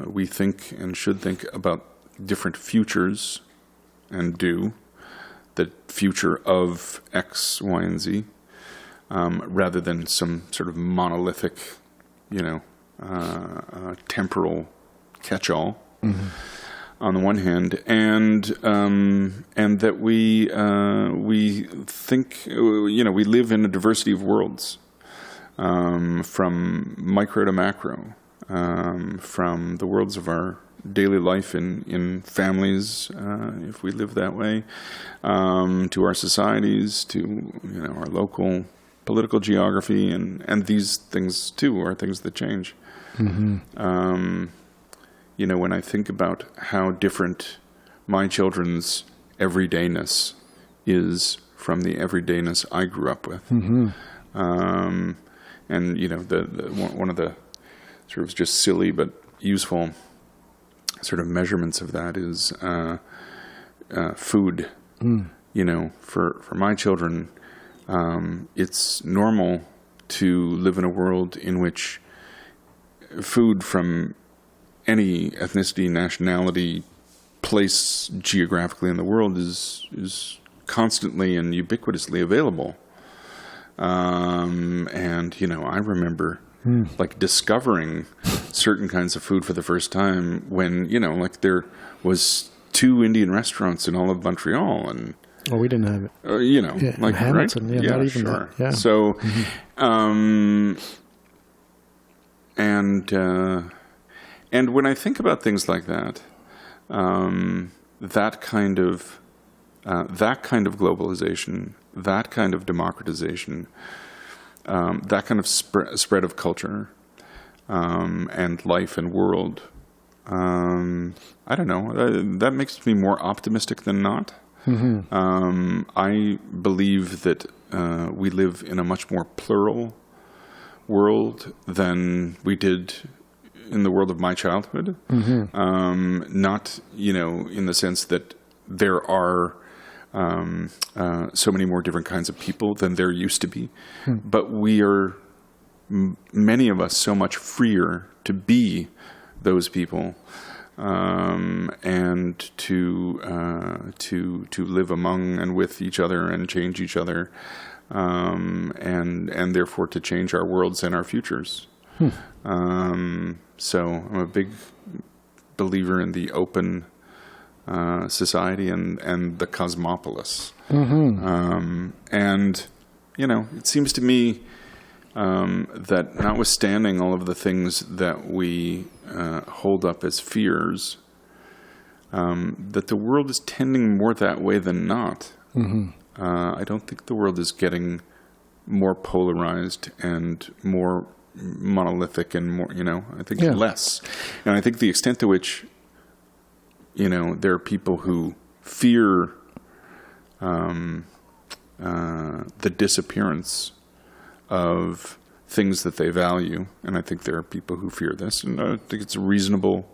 we think and should think about different futures and do, the future of X, Y, and Z, rather than some sort of monolithic, temporal catch-all. Mm-hmm. On the one hand, and that we think, we live in a diversity of worlds, from micro to macro, from the worlds of our daily life in families, if we live that way, to our societies, to our local political geography, and these things too are things that change. Mm-hmm. When I think about how different my children's everydayness is from the everydayness I grew up with. Mm-hmm. And one of the sort of just silly but useful sort of measurements of that is food. Mm. For my children, it's normal to live in a world in which food from any ethnicity, nationality, place geographically in the world is constantly and ubiquitously available. And I remember discovering certain kinds of food for the first time when there was 2 Indian restaurants in all of Montreal, and we didn't have it. Hamilton, right? Not even sure. that. Yeah. So, and when I think about things like that, that kind of globalization, that kind of democratization, that kind of spread of culture, and life and world, I don't know, that makes me more optimistic than not. Mm-hmm. I believe that we live in a much more plural world than we did in the world of my childhood. Mm-hmm. Not, in the sense that there are so many more different kinds of people than there used to be. But we are, many of us, so much freer to be those people, and to live among and with each other and change each other, and therefore to change our worlds and our futures. So I'm a big believer in the open society and the cosmopolis. Mm-hmm. And it seems to me that notwithstanding all of the things that we hold up as fears, that the world is tending more that way than not. Mm-hmm. I don't think the world is getting more polarized and more monolithic and more, I think less. And I think the extent to which, there are people who fear the disappearance of things that they value, and I think there are people who fear this, and I think it's a reasonable,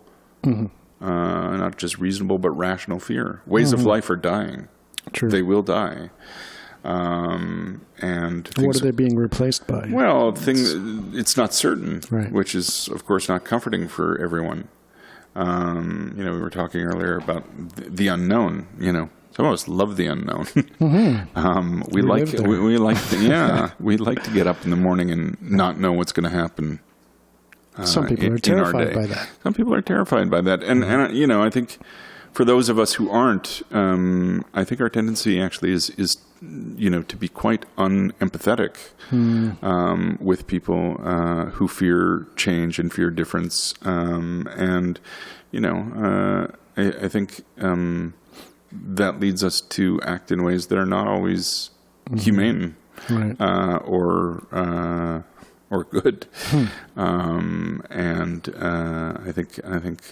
not just reasonable, but rational fear. Ways of life are dying. True. They will die. And what are they being replaced by? Well, it's not certain, right. Which is, of course, not comforting for everyone. We were talking earlier about the unknown. Some of us love the unknown. Mm-hmm. We like to get up in the morning and not know what's going to happen. Some people are terrified by that. Some people are terrified by that, and I think for those of us who aren't, I think our tendency actually is to be quite unempathetic with people who fear change and fear difference, and I think that leads us to act in ways that are not always humane, right. Or good, and I think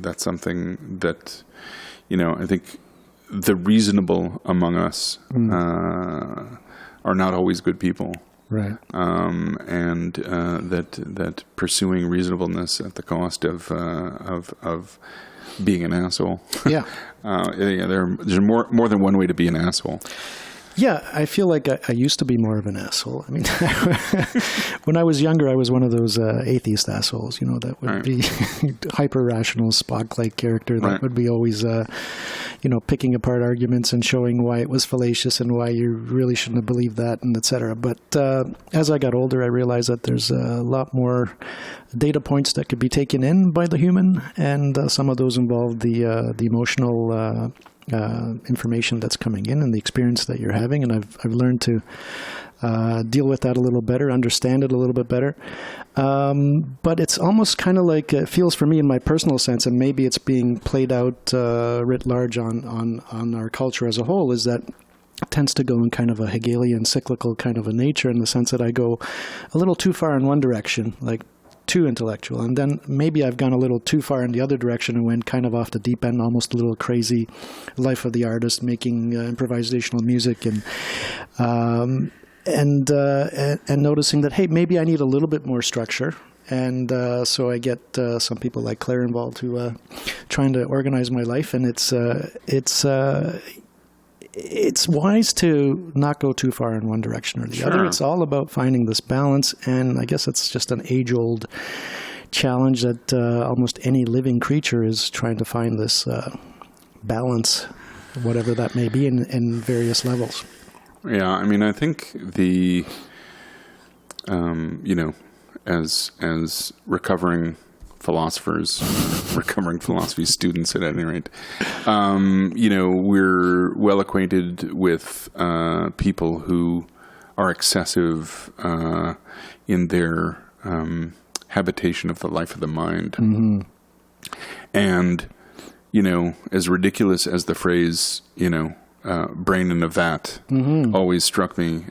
that's something that I think the reasonable among us are not always good people, Right. And that pursuing reasonableness at the cost of being an asshole. Yeah. There's more than one way to be an asshole. Yeah, I feel like I used to be more of an asshole. I mean, when I was younger, I was one of those atheist assholes, that would be hyper-rational Spock-like character that would be always, picking apart arguments and showing why it was fallacious and why you really shouldn't have believed that, and et cetera. But as I got older, I realized that there's a lot more data points that could be taken in by the human, and some of those involve the emotional information that's coming in and the experience that you're having, and I've learned to deal with that a little better, understand it a little bit better. But it's almost kind of like it feels for me in my personal sense, and maybe it's being played out writ large on our culture as a whole, is that it tends to go in kind of a Hegelian cyclical kind of a nature, in the sense that I go a little too far in one direction, like too intellectual, and then maybe I've gone a little too far in the other direction and went kind of off the deep end, almost a little crazy life of the artist, making improvisational music and noticing that, hey, maybe I need a little bit more structure. And so I get some people like Claire involved who trying to organize my life, and it's wise to not go too far in one direction or the other. It's all about finding this balance, and I guess it's just an age-old challenge that almost any living creature is trying to find this balance, whatever that may be, in various levels. Yeah, I mean, I think as recovering philosophers, recovering philosophy students at any rate, we're well acquainted with people who are excessive in their habitation of the life of the mind. Mm-hmm. And, as ridiculous as the phrase, brain in a vat always struck me,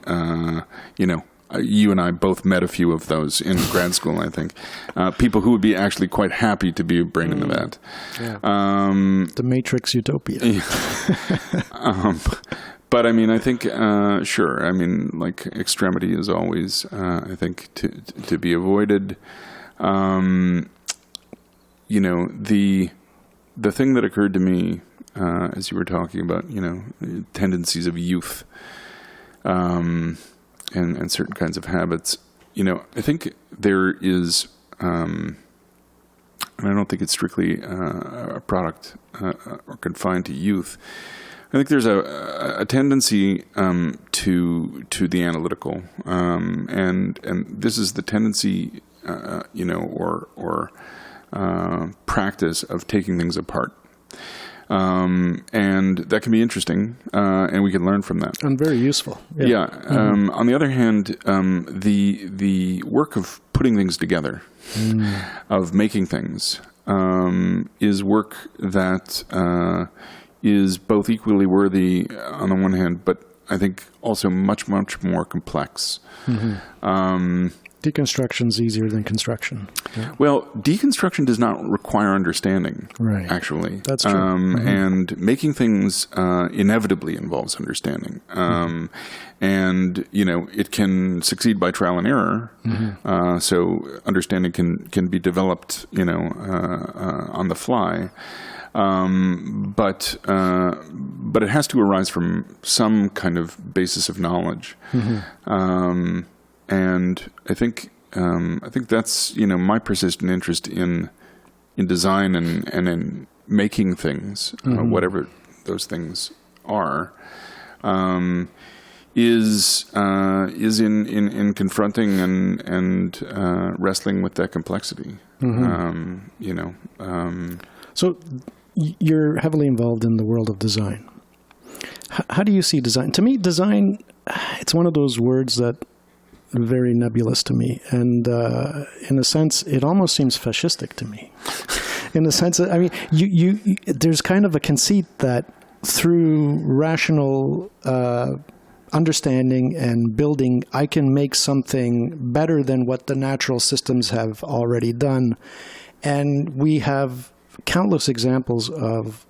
you and I both met a few of those in grad school, I think. People who would be actually quite happy to be a brain in the vat. Yeah. The Matrix utopia. But I mean, I think, sure. I mean, like, extremity is always, I think, to be avoided. The thing that occurred to me as you were talking about, tendencies of youth, and certain kinds of habits, I think there is, and I don't think it's strictly a product or confined to youth. I think there's a tendency to the analytical, and this is the tendency, or practice of taking things apart. And that can be interesting, and we can learn from that. And very useful. Yeah. On the other hand, the work of putting things together, of making things, is work that is both equally worthy on the one hand, but I think also much, much more complex. Mm-hmm. Deconstruction's easier than construction. Yeah. Well, deconstruction does not require understanding, right? Actually. That's true. And making things inevitably involves understanding. And, it can succeed by trial and error. Mm-hmm. So understanding can be developed, on the fly. But it has to arise from some kind of basis of knowledge. Mm-hmm. And I think that's my persistent interest in design and in making things, whatever those things are, is in confronting and wrestling with that complexity. Mm-hmm. So you're heavily involved in the world of design. How do you see design? To me, design, it's one of those words that very nebulous to me, and in a sense, it almost seems fascistic to me. In the sense that, I mean, you there's kind of a conceit that through rational understanding and building, I can make something better than what the natural systems have already done, and we have countless examples of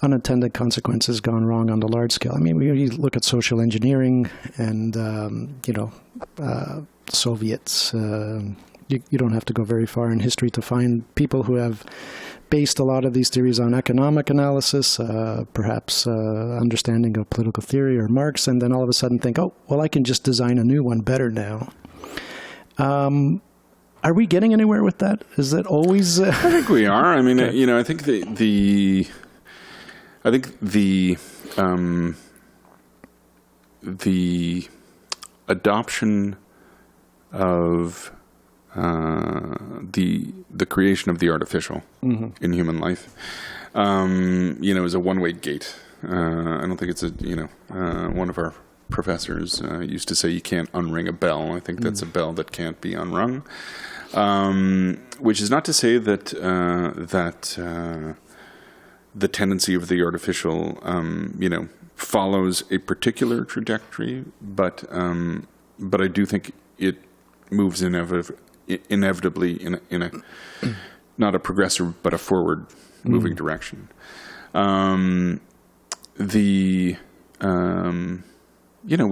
unintended consequences gone wrong on the large scale. I mean, we look at social engineering and, Soviets. You don't have to go very far in history to find people who have based a lot of these theories on economic analysis, perhaps understanding of political theory or Marx, and then all of a sudden think, oh, well, I can just design a new one better now. Are we getting anywhere with that? Is that always? I think we are. I mean, Okay. I think the adoption of the creation of the artificial in human life, is a one-way gate. I don't think it's one of our professors used to say you can't unring a bell. I think that's a bell that can't be unrung. Which is not to say that the tendency of the artificial, follows a particular trajectory, but I do think it moves inevitably in a not a progressive but a forward moving direction. We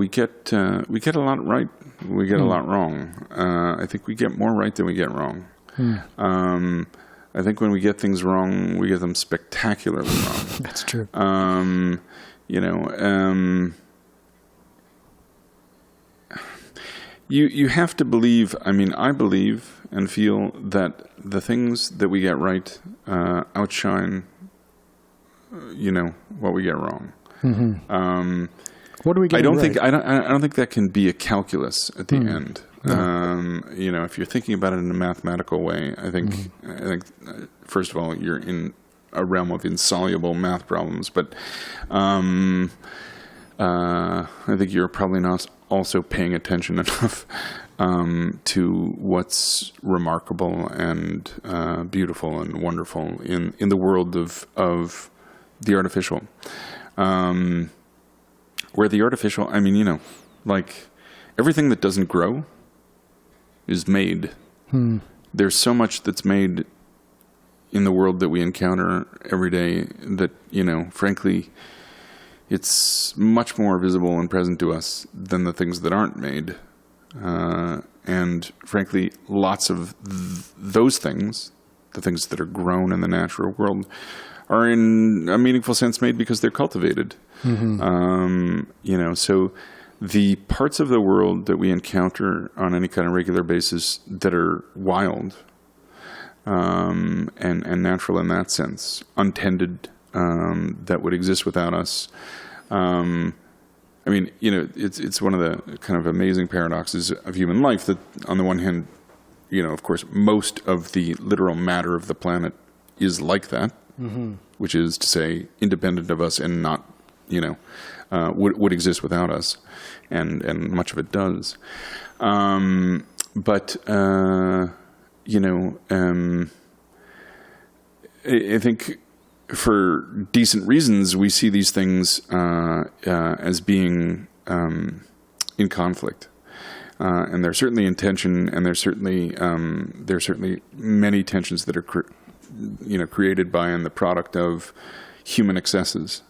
get a lot right. We get a lot wrong. I think we get more right than we get wrong. I think when we get things wrong, we get them spectacularly wrong. That's true. You have to believe. I mean, I believe and feel that the things that we get right outshine, what we get wrong. What do we get I don't right? think that can be a calculus at the end. If you're thinking about it in a mathematical way, I think first of all you're in a realm of insoluble math problems, but I think you're probably not also paying attention enough to what's remarkable and beautiful and wonderful in the world of the artificial. Where the artificial, like everything that doesn't grow is made. There's so much that's made in the world that we encounter every day that, frankly, it's much more visible and present to us than the things that aren't made. And frankly, lots of those things, the things that are grown in the natural world, are in a meaningful sense made because they're cultivated. So the parts of the world that we encounter on any kind of regular basis that are wild and natural in that sense, untended, that would exist without us. It's one of the kind of amazing paradoxes of human life that on the one hand, of course, most of the literal matter of the planet is like that, which is to say independent of us and not, would exist without us, and much of it does. I think for decent reasons we see these things as being in conflict, and there's certainly in tension, and there's certainly many tensions that are created by and the product of human excesses.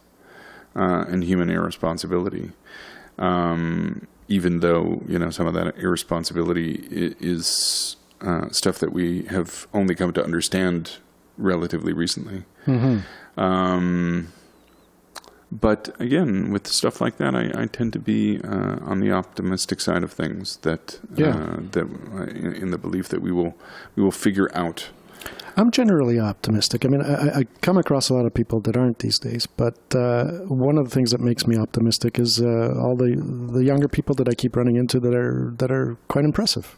And human irresponsibility, even though some of that irresponsibility is stuff that we have only come to understand relatively recently. But again, with stuff like that, I tend to be on the optimistic side of things. That in the belief that we will figure out. I'm generally optimistic. I mean, I come across a lot of people that aren't these days, but one of the things that makes me optimistic is all the younger people that I keep running into that are quite impressive.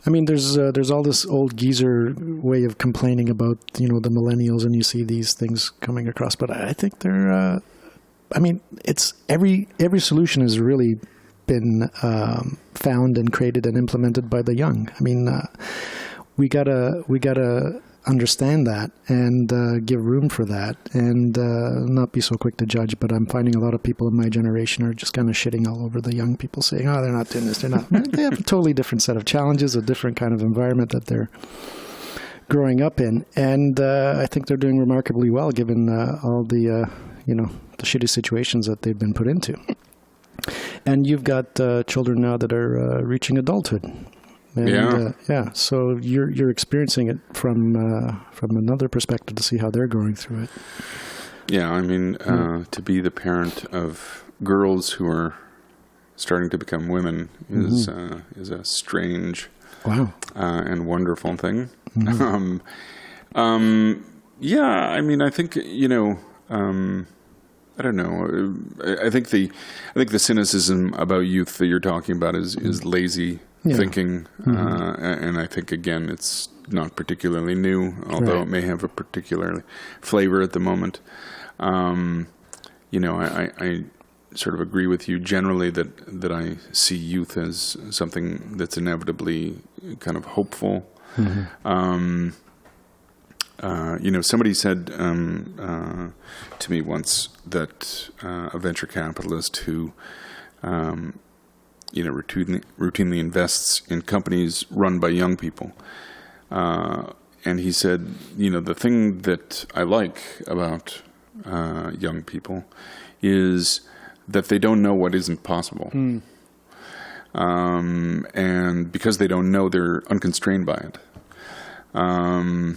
I mean, there's all this old geezer way of complaining about the millennials, and you see these things coming across, but I think they're. It's every solution has really been found and created and implemented by the young. I mean. We gotta understand that and give room for that, and not be so quick to judge. But I'm finding a lot of people in my generation are just kind of shitting all over the young people, saying, "Oh, they're not doing this. They're not." They have a totally different set of challenges, a different kind of environment that they're growing up in. And I think they're doing remarkably well given all the, the shitty situations that they've been put into. And you've got children now that are reaching adulthood. And, so you're experiencing it from another perspective to see how they're going through it. Yeah, I mean, to be the parent of girls who are starting to become women is a strange and wonderful thing. Mm-hmm. I mean, I think, I don't know. I think the cynicism about youth that you're talking about is lazy thinking, and I think again it's not particularly new, although it may have a particular flavor at the moment. I sort of agree with you generally that I see youth as something that's inevitably kind of hopeful. Mm-hmm. Somebody said to me once that a venture capitalist who, routinely invests in companies run by young people, and he said, the thing that I like about young people is that they don't know what isn't possible. And because they don't know, they're unconstrained by it. And,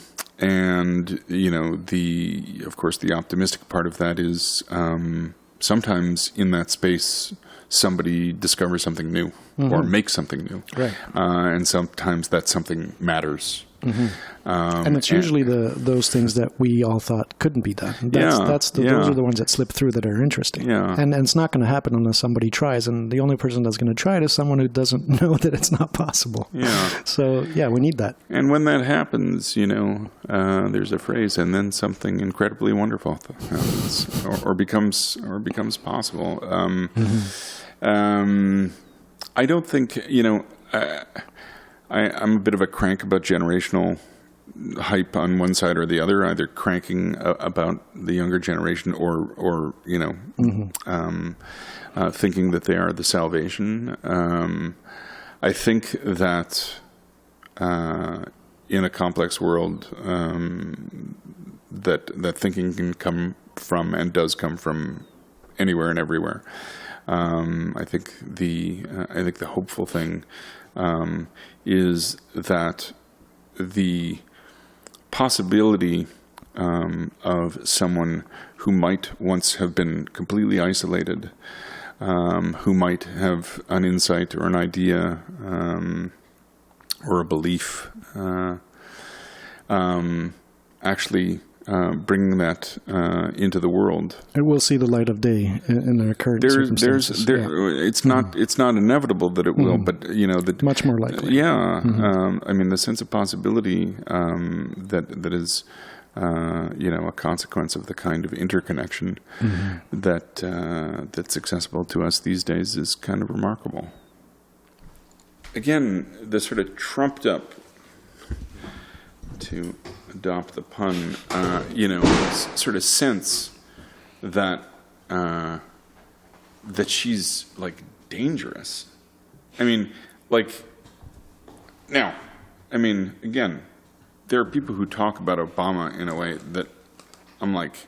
of course, the optimistic part of that is sometimes in that space, somebody discovers something new or makes something new. Right. And sometimes that something matters. Mm-hmm. And it's usually those things that we all thought couldn't be done. Those are the ones that slip through that are interesting. Yeah. And it's not going to happen unless somebody tries. And the only person that's going to try it is someone who doesn't know that it's not possible. Yeah. So, we need that. And when that happens, there's a phrase, and then something incredibly wonderful happens or becomes possible. I don't think, I'm a bit of a crank about generational hype on one side or the other, either cranking about the younger generation or thinking that they are the salvation. I think that in a complex world, that thinking can come from and does come from anywhere and everywhere. I think the hopeful thing is that the possibility of someone who might once have been completely isolated, who might have an insight or an idea or a belief, actually bringing that into the world. It will see the light of day in our current circumstances. It's not inevitable that it will, but much more likely. Yeah, I mean the sense of possibility that is a consequence of the kind of interconnection that's accessible to us these days is kind of remarkable. Again, the sort of trumped up, to adopt the pun, sort of sense that that she's like dangerous. I mean, again, there are people who talk about Obama in a way that I'm like,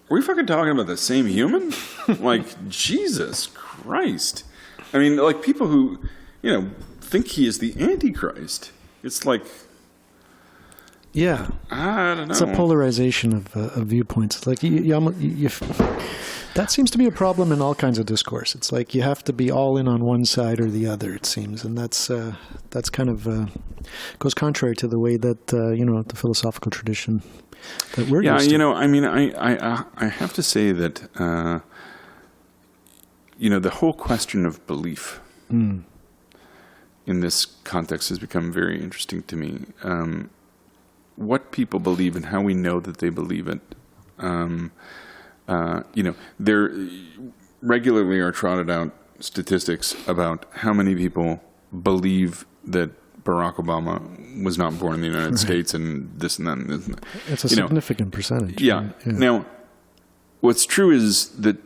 are we fucking talking about the same human? Jesus Christ. I mean, people who, think he is the Antichrist. It's like, yeah, I don't know. It's a polarization of viewpoints. That seems to be a problem in all kinds of discourse. It's like you have to be all in on one side or the other, it seems, and that's kind of goes contrary to the way that the philosophical tradition that we're used to. I have to say that the whole question of belief in this context has become very interesting to me. What people believe and how we know that they believe it. There regularly are trotted out statistics about how many people believe that Barack Obama was not born in the United States and this and that. And this and that. It's a significant percentage. Yeah. Now, what's true is that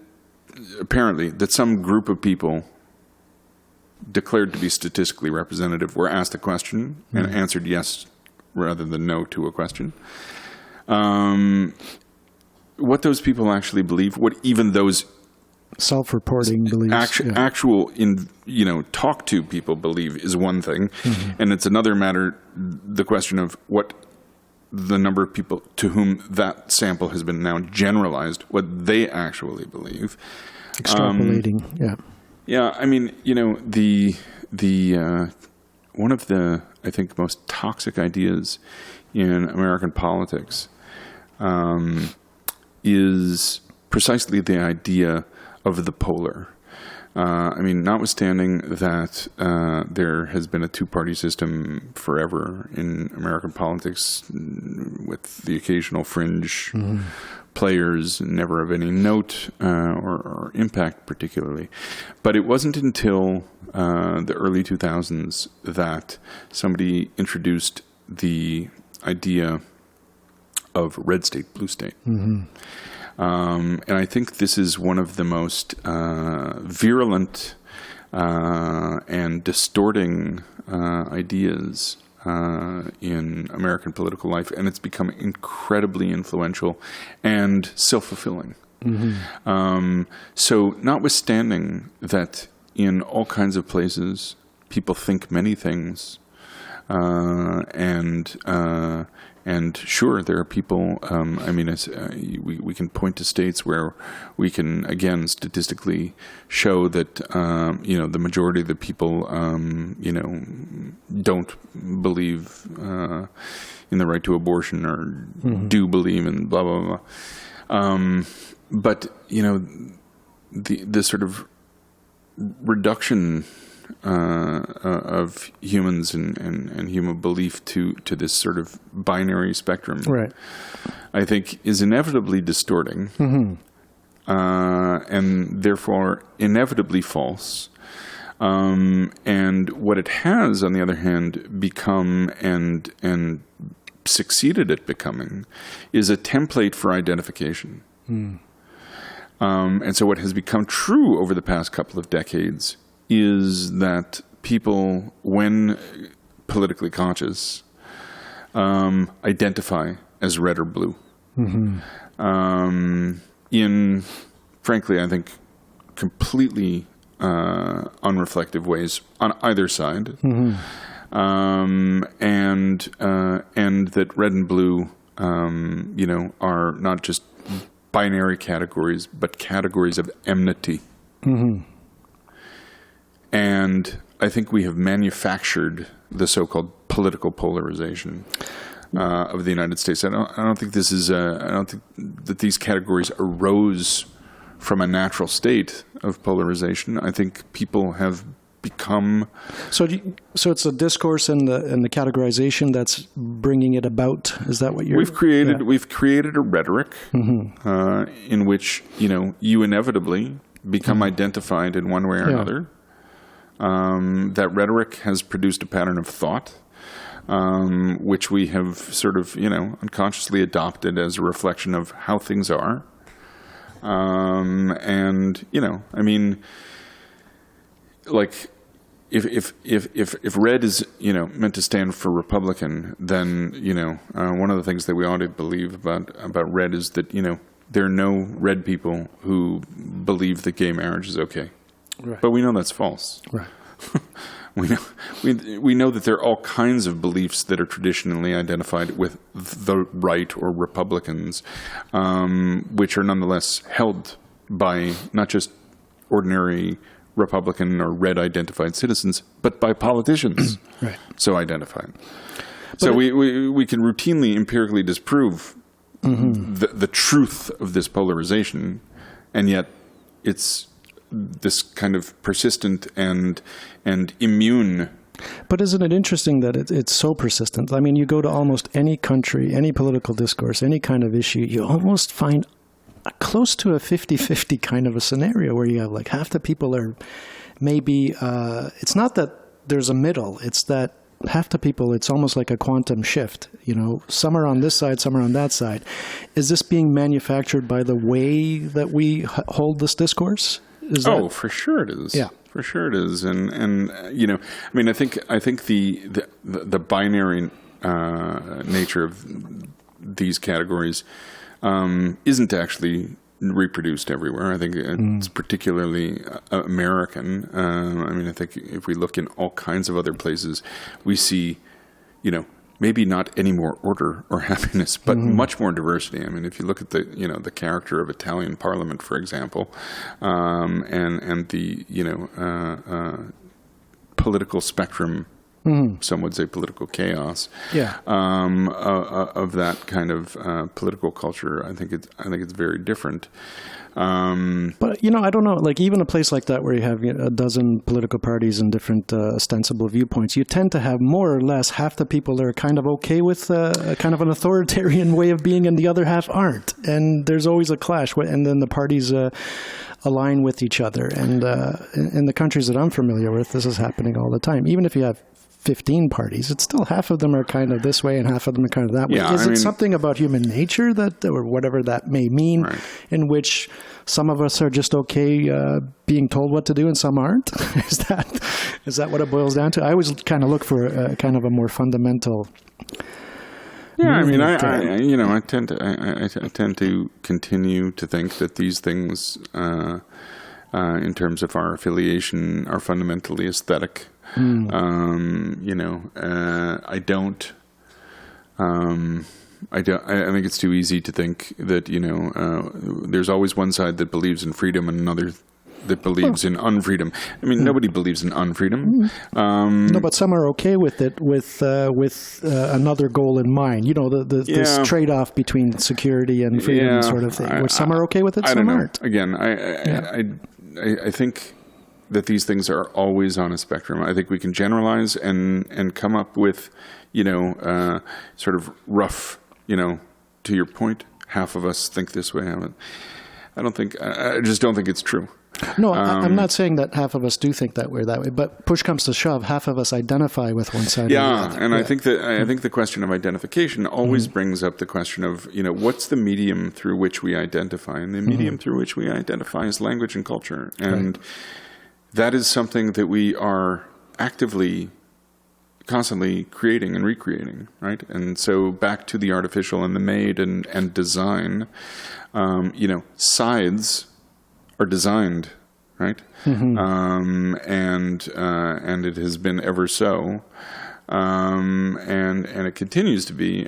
apparently that some group of people declared to be statistically representative were asked a question and answered yes rather than no to a question. What those people actually believe, what even those self-reporting beliefs, actual talk to people believe is one thing, and it's another matter, the question of what the number of people to whom that sample has been now generalized, what they actually believe. Extrapolating, Yeah, I mean, the one of the, I think, most toxic ideas in American politics is precisely the idea of the polar. I mean, notwithstanding that there has been a two-party system forever in American politics with the occasional fringe players, never of any note or impact particularly. But it wasn't until the early 2000s that somebody introduced the idea of red state, blue state. And I think this is one of the most virulent and distorting ideas in American political life, and it's become incredibly influential and self-fulfilling. So notwithstanding that in all kinds of places people think many things, and sure, there are people, I mean, we can point to states where we can, again, statistically show that, the majority of the people, don't believe in the right to abortion or do believe in blah, blah, blah. But, the sort of reduction of humans and human belief to this sort of binary spectrum, right, I think is inevitably distorting, and therefore inevitably false. And what it has, on the other hand, become and succeeded at becoming is a template for identification. And so what has become true over the past couple of decades is that people, when politically conscious, identify as red or blue. In, frankly, I think, completely unreflective ways on either side. And that red and blue, are not just binary categories, but categories of enmity. And I think we have manufactured the so-called political polarization of the United States. I don't think this is. I don't think that these categories arose from a natural state of polarization. I think people have become. So it's a discourse and the categorization that's bringing it about. Is that what you're? We've created a rhetoric in which you inevitably become identified in one way or another. That rhetoric has produced a pattern of thought, which we have sort of, unconsciously adopted as a reflection of how things are. And, I mean, like, if red is, meant to stand for Republican, then, one of the things that we ought to believe about red is that, there are no red people who believe that gay marriage is okay. Right. But we know that's false. Right. we know that there are all kinds of beliefs that are traditionally identified with the right or Republicans, which are nonetheless held by not just ordinary Republican or red identified citizens, but by politicians right. so identified. So we can routinely empirically disprove the truth of this polarization, and yet it's this kind of persistent and immune. But isn't it interesting that it's so persistent? I mean, you go to almost any country, any political discourse, any kind of issue, you almost find close to a 50-50 kind of a scenario where you have like half the people are maybe, it's not that there's a middle, it's that half the people, it's almost like a quantum shift. Some are on this side, some are on that side. Is this being manufactured by the way that we hold this discourse? For sure it is. Yeah, for sure it is. And I mean, I think the binary nature of these categories isn't actually reproduced everywhere. I think it's particularly American. I mean, I think if we look in all kinds of other places, we see, maybe not any more order or happiness, but much more diversity. I mean, if you look at the character of Italian Parliament, for example, and the political spectrum. Some would say political chaos. Yeah. Of that kind of political culture, I think it's very different. But I don't know. Like even a place like that where you have a dozen political parties and different ostensible viewpoints, you tend to have more or less half the people that are kind of okay with a kind of an authoritarian way of being, and the other half aren't. And there's always a clash. And then the parties align with each other. And in the countries that I'm familiar with, this is happening all the time. Even if you have 15 parties, it's still half of them are kind of this way and half of them are kind of that way. Yeah, Is it something about human nature that, or whatever that may mean, right, in which some of us are just okay being told what to do and some aren't? Is that what it boils down to? I always kind of look for kind of a more fundamental. Yeah, I mean, I tend to continue to think that these things, in terms of our affiliation, are fundamentally aesthetic. I think it's too easy to think that, there's always one side that believes in freedom and another that believes in unfreedom. I mean, nobody believes in unfreedom. No, but some are okay with it with another goal in mind. This trade-off between security and freedom sort of thing. Where some are okay with it, some aren't. Again, I think that these things are always on a spectrum. I think we can generalize and come up with, sort of rough, to your point, half of us think this way. I just don't think it's true. No, I'm not saying that half of us do think that way, but push comes to shove, half of us identify with one side or the other. And I think the question of identification always brings up the question of, what's the medium through which we identify? And the medium through which we identify is language and culture. And that is something that we are actively, constantly creating and recreating, right? And so back to the artificial and the made and design, sides are designed, right? And it has been ever so, and it continues to be.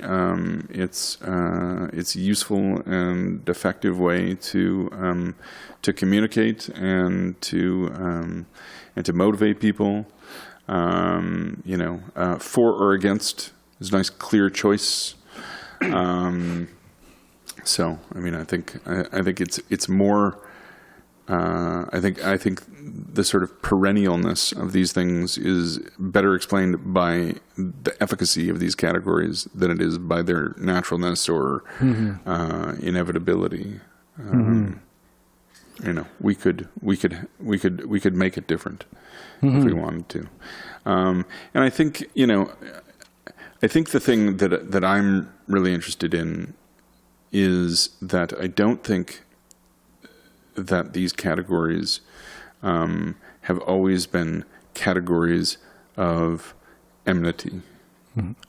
It's a useful and effective way to communicate and to motivate people. For or against is a nice, clear choice. So, I mean, I think it's more. I think the sort of perennialness of these things is better explained by the efficacy of these categories than it is by their naturalness or inevitability. We could make it different if we wanted to. And I think the thing that I'm really interested in is that I don't think that these categories have always been categories of enmity.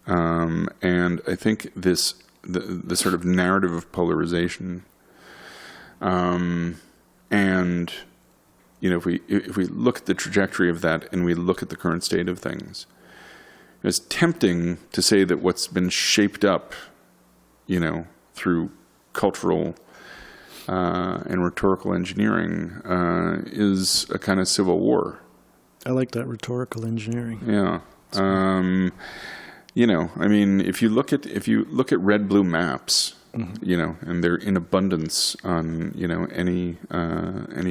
And I think the sort of narrative of polarization, and if we look at the trajectory of that and we look at the current state of things, it's tempting to say that what's been shaped up, through cultural and rhetorical engineering is a kind of civil war. I like that, rhetorical engineering. Yeah. I mean, if you look at red-blue maps, and they're in abundance on any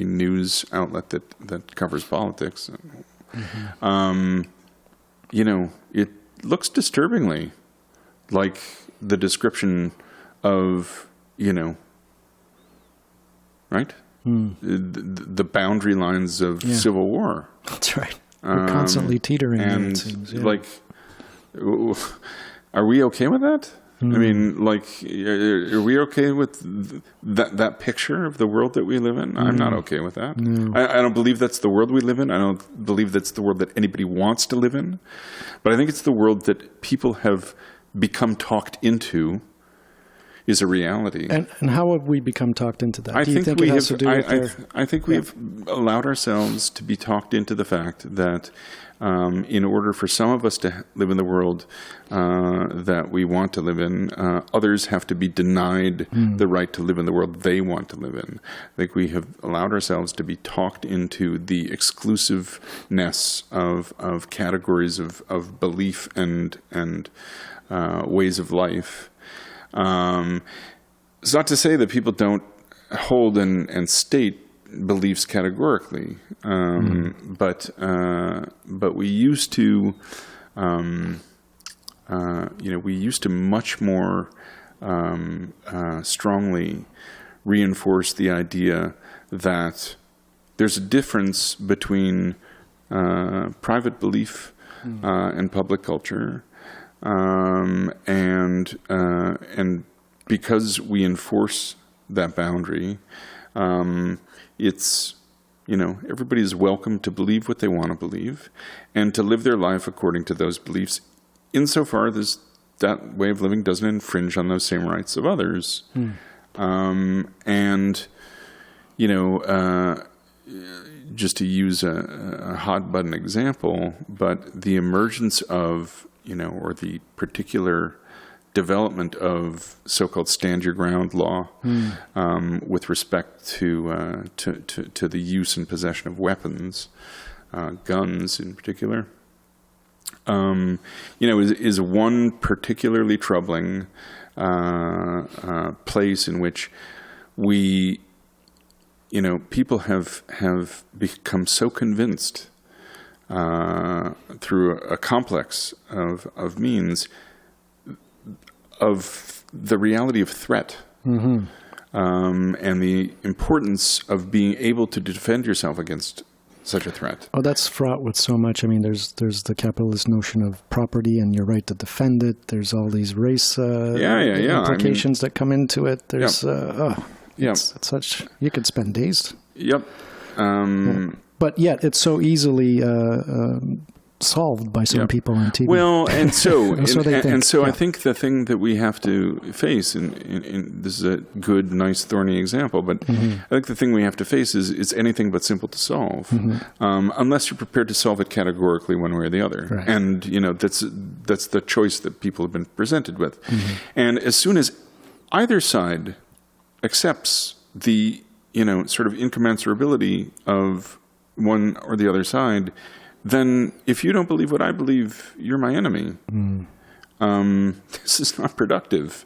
news outlet that covers politics, it looks disturbingly like the description of right? The boundary lines of civil war. That's right. We're constantly teetering. And it seems, are we okay with that? I mean, are we okay with that picture of the world that we live in? I'm not okay with that. No. I don't believe that's the world we live in. I don't believe that's the world that anybody wants to live in. But I think it's the world that people have become talked into is a reality. And how have we become talked into that? I Do you think we it has have. to do with I think we have allowed ourselves to be talked into the fact that in order for some of us to live in the world that we want to live in, others have to be denied the right to live in the world they want to live in. I think we have allowed ourselves to be talked into the exclusiveness of categories of belief and ways of life. It's not to say that people don't hold and state beliefs categorically, but we used to, we used to much more strongly reinforce the idea that there's a difference between private belief and public culture. And because we enforce that boundary, it's, everybody is welcome to believe what they want to believe and to live their life according to those beliefs, insofar as that way of living doesn't infringe on those same rights of others. Just to use a hot button example, but the emergence of or the particular development of so-called stand your ground law with respect to the use and possession of weapons, guns in particular, is one particularly troubling place in which we, people have become so convinced through a complex of means of the reality of threat and the importance of being able to defend yourself against such a threat. Oh, that's fraught with so much. I mean, there's the capitalist notion of property and your right to defend it. There's all these race implications that come into it. There's it's such, you could spend days. Yep. But yet, it's so easily solved by some people on TV. Well, and so I think the thing that we have to face, and this is a good, nice, thorny example, but I think the thing we have to face is it's anything but simple to solve, unless you're prepared to solve it categorically one way or the other. Right. And that's the choice that people have been presented with. And as soon as either side accepts the sort of incommensurability of one or the other side, then if you don't believe what I believe, you're my enemy. This is not productive.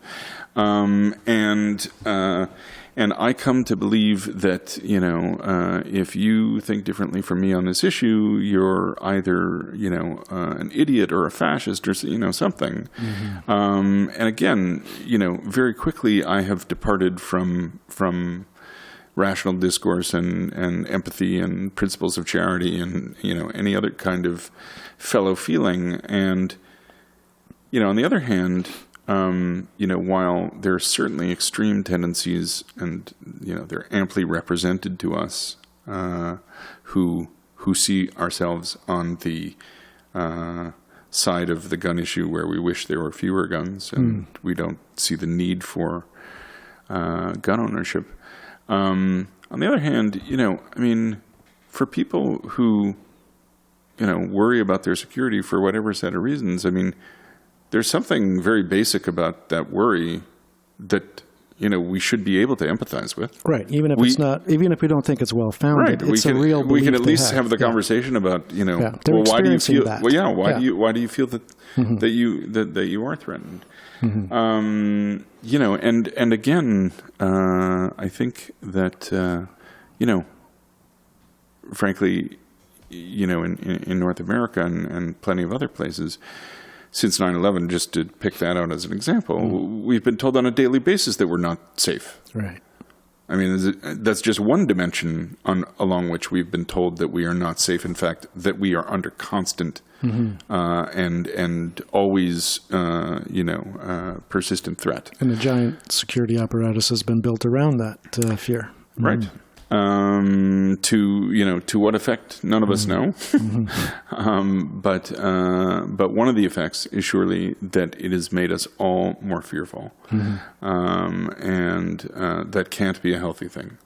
And I come to believe that, if you think differently from me on this issue, you're either, an idiot or a fascist or, something. And again, very quickly I have departed from rational discourse and empathy and principles of charity and, any other kind of fellow feeling. And, on the other hand, while there are certainly extreme tendencies and, they're amply represented to us, who see ourselves on the side of the gun issue where we wish there were fewer guns and we don't see the need for gun ownership. On the other hand, for people who, worry about their security for whatever set of reasons, there's something very basic about that worry that, we should be able to empathize with. Right. Even if even if we don't think it's well-founded, right. It's a real belief. We can at least have the converation about, why do you feel that? Well, why do you feel that that you are threatened? And again, I think that frankly, in North America and plenty of other places, since 9/11, just to pick that out as an example, we've been told on a daily basis that we're not safe. Right. That's just one dimension along which we've been told that we are not safe. In fact, that we are under constant and always, persistent threat. And a giant security apparatus has been built around that fear. Right. To what effect, none of us know. But one of the effects is surely that it has made us all more fearful, and that can't be a healthy thing.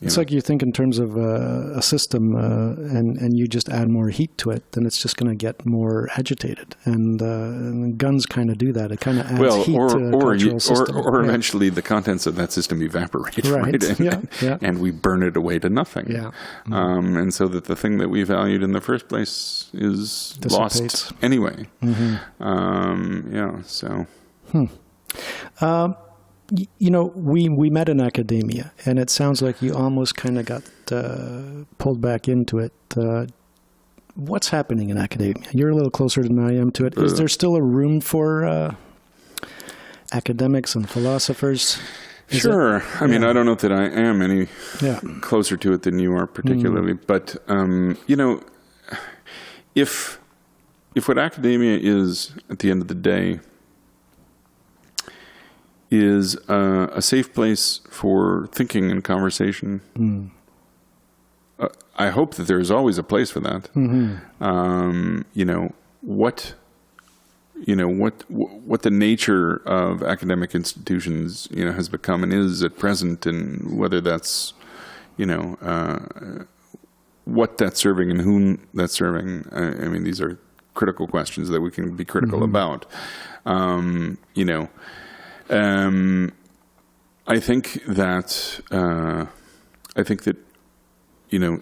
It's like you think in terms of a system, and you just add more heat to it, then it's just going to get more agitated. And guns kind of do that. It kind of adds heat to a cultural system. Or eventually the contents of that system evaporate, right? And we burn it away to nothing. Yeah. And so that the thing that we valued in the first place is dissipates. Lost anyway. We met in academia, and it sounds like you almost kind of got pulled back into it. What's happening in academia? You're a little closer than I am to it. Is there still a room for academics and philosophers? Sure. I mean, I don't know that I am any closer to it than you are particularly, but, if what academia is at the end of the day is a safe place for thinking and conversation. I hope that there is always a place for that. What the nature of academic institutions has become and is at present, and whether that's what that's serving and whom that's serving. I mean, these are critical questions that we can be critical about. I think that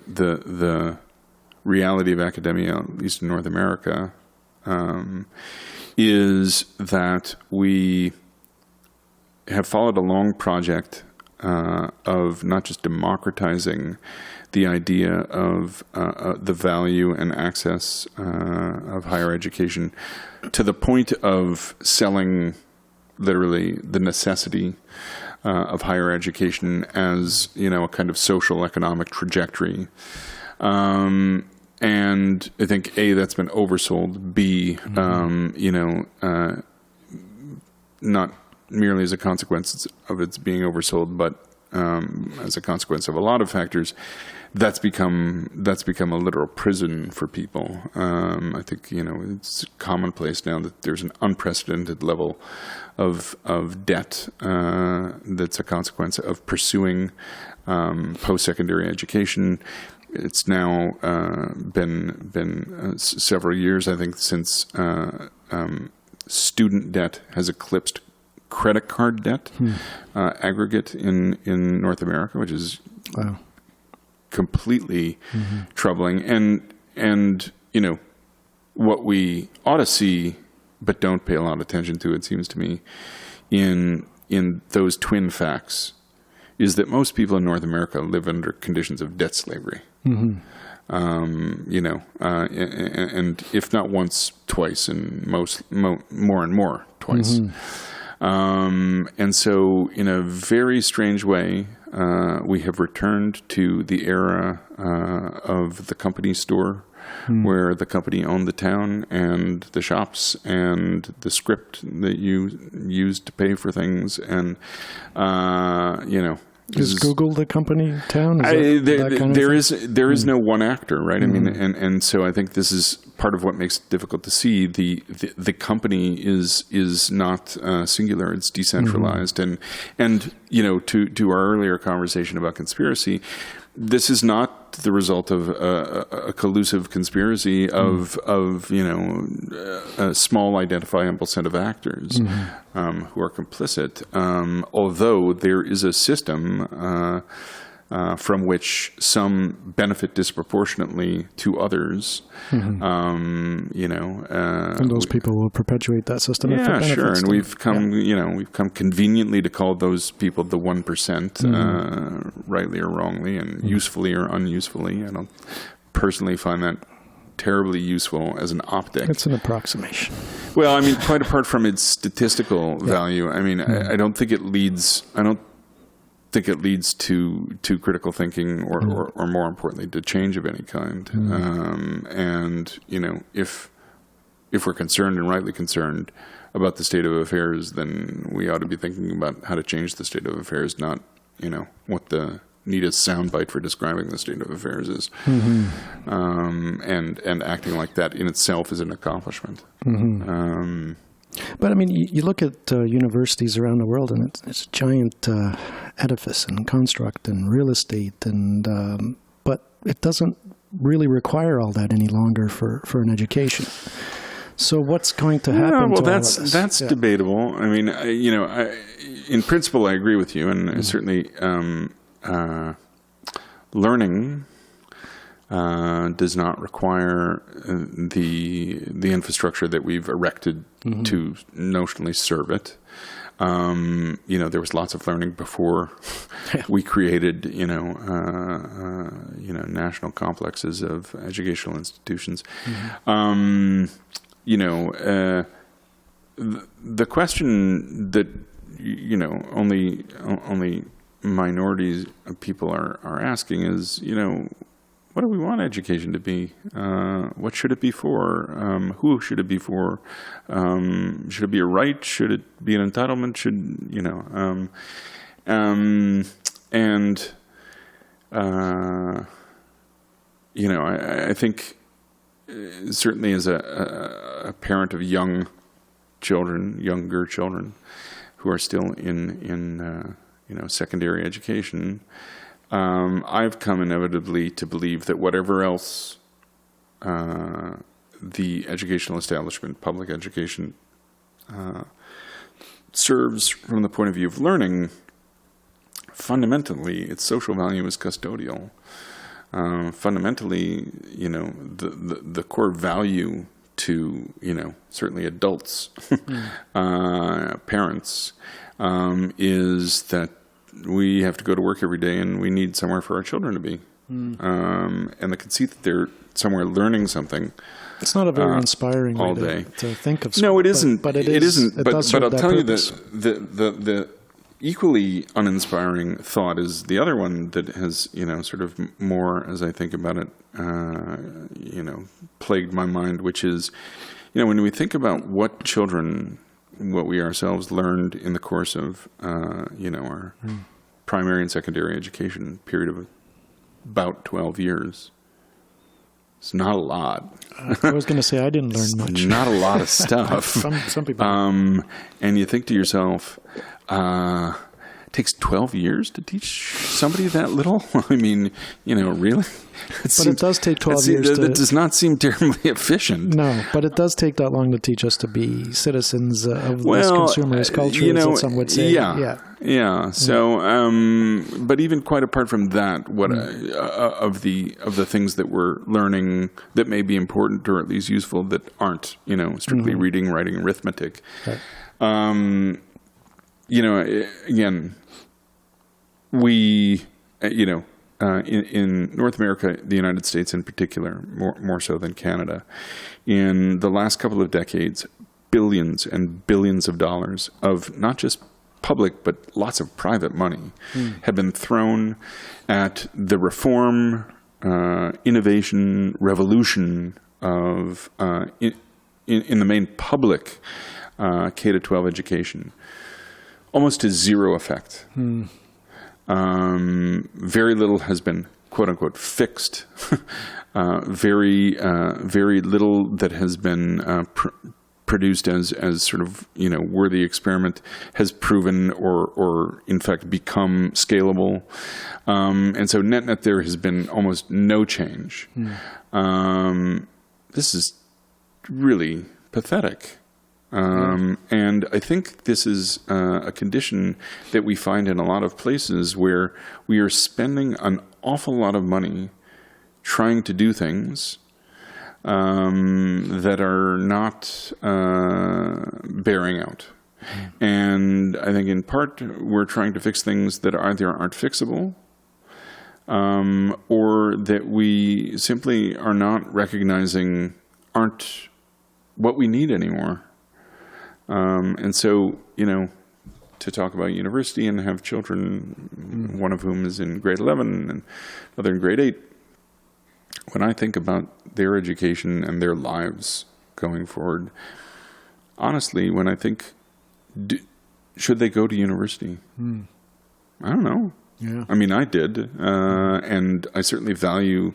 the reality of academia, at least in North America, is that we have followed a long project of not just democratizing the idea of the value and access of higher education to the point of selling literally the necessity of higher education as, a kind of social economic trajectory. And I think, A, that's been oversold. B, not merely as a consequence of its being oversold, but as a consequence of a lot of factors, that's become a literal prison for people. I think it's commonplace now that there's an unprecedented level of debt that's a consequence of pursuing post-secondary education. It's now been several years, I think, since student debt has eclipsed credit card debt aggregate in North America, which is completely troubling. And what we ought to see but don't pay a lot of attention to, it seems to me, in those twin facts, is that most people in North America live under conditions of debt slavery. And if not once, twice, and more and more twice. And so, in a very strange way, we have returned to the era of the company store, where the company owned the town and the shops and the script that you used to pay for things. And, is Google the company town? There is no one actor, right? I mean, and so I think this is part of what makes it difficult to see. The company is not singular; it's decentralized, and to our earlier conversation about conspiracy, this is not the result of a collusive conspiracy of a small identifiable set of actors who are complicit. Although there is a system from which some benefit disproportionately to others, and those people will perpetuate that system. Yeah, sure. And we've come conveniently to call those people the 1%, rightly or wrongly, and usefully or unusefully. I don't personally find that terribly useful as an optic. It's an approximation. Well, I mean, quite apart from its statistical value, I mean, I don't think it leads. I don't think it leads to critical thinking or more importantly, to change of any kind. And if we're concerned and rightly concerned about the state of affairs, then we ought to be thinking about how to change the state of affairs, not what the neatest soundbite for describing the state of affairs is. And acting like that in itself is an accomplishment. But I mean, you look at universities around the world, and it's a giant edifice and construct and real estate, and but it doesn't really require all that any longer for an education. So what's going to happen? Well, to all of this? That's debatable. I mean, in principle, I agree with you, and certainly learning does not require the infrastructure that we've erected to notionally serve it. There was lots of learning before we created, national complexes of educational institutions. The question that only minorities of people are asking is, what do we want education to be? What should it be for? Who should it be for? Should it be a right? Should it be an entitlement? I think certainly as a parent of younger children who are still in secondary education, I've come inevitably to believe that whatever else the educational establishment, public education, serves from the point of view of learning, fundamentally, its social value is custodial. Fundamentally, the core value to, certainly adults, parents, is that we have to go to work every day and we need somewhere for our children to be. And the conceit that they're somewhere learning something. It's not a very inspiring all way day to think of school. No, it isn't. But it isn't. It But does serve I'll that tell purpose. you that the equally uninspiring thought is the other one that has, sort of more, as I think about it, plagued my mind, which is, when we think about what we ourselves learned in the course of, our primary and secondary education period of about 12 years. It's not a lot. I was going to say I didn't learn much. Not a lot of stuff. Some people. And you think to yourself, it takes 12 years to teach somebody that little? I mean, really? It does take 12 years That does not seem terribly efficient. No, but it does take that long to teach us to be citizens of this consumerist culture, as some would say. Yeah. So, but even quite apart from that, what of the things that we're learning that may be important or at least useful that aren't, strictly reading, writing, arithmetic. Right. Again, we, in North America, the United States in particular, more so than Canada, in the last couple of decades, billions and billions of dollars of not just public but lots of private money have been thrown at the reform, innovation, revolution of in the main public K-12 education, almost to zero effect. Very little has been, quote unquote, fixed. Very little that has been produced as sort of worthy experiment has proven or in fact become scalable. And so net there has been almost no change. This is really pathetic. And I think this is a condition that we find in a lot of places where we are spending an awful lot of money trying to do things that are not bearing out. And I think in part we're trying to fix things that either aren't fixable or that we simply are not recognizing aren't what we need anymore. And so, to talk about university and have children, one of whom is in grade 11 and another in grade 8, when I think about their education and their lives going forward, honestly, when I think, should they go to university? I don't know. Yeah. I mean, I did, and I certainly value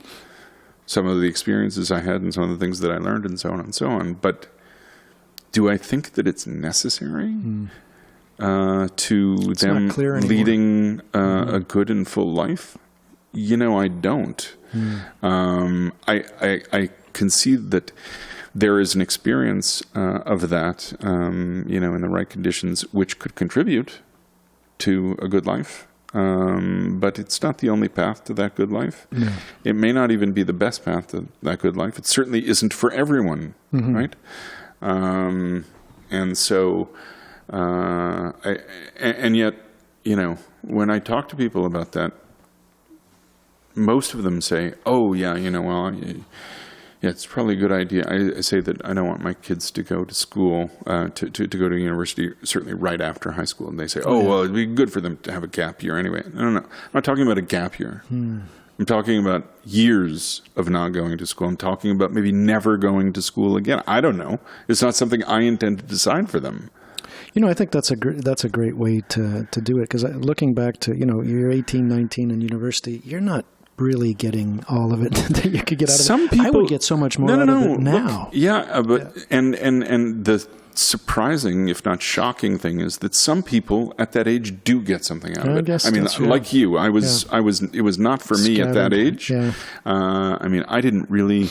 some of the experiences I had and some of the things that I learned and so on and so on. But do I think that it's necessary to them leading a good and full life? I don't. I concede that there is an experience of that, in the right conditions, which could contribute to a good life. But it's not the only path to that good life. No. It may not even be the best path to that good life. It certainly isn't for everyone, right? And so, and yet, when I talk to people about that, most of them say, "Oh, yeah, yeah, it's probably a good idea." I say that I don't want my kids to go to school, to go to university, certainly right after high school. And they say, well, it'd be good for them to have a gap year anyway. No. I'm not talking about a gap year. I'm talking about years of not going to school. I'm talking about maybe never going to school again. I don't know. It's not something I intend to decide for them. I think that's a great way to do it, because looking back to, you're 18, 19 in university, you're not really getting all of it that you could get out of Some it. People, I would get so much more out of it now. Look, but and the surprising, if not shocking, thing is that some people at that age do get something out of it. I mean, like you, I was. It was not for me at that age. Yeah. I mean, I didn't really.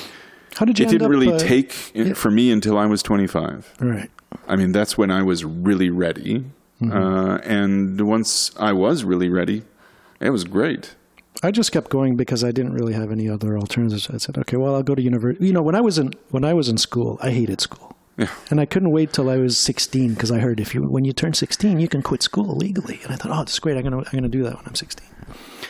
How did you? It didn't really take for me until I was 25. Right. I mean, that's when I was really ready, and once I was really ready, it was great. I just kept going because I didn't really have any other alternatives. I said, okay, well, I'll go to university. When I was in school, I hated school. Yeah. And I couldn't wait till I was 16, because I heard when you turn 16, you can quit school legally. And I thought, this is great. I'm gonna do that when I'm 16.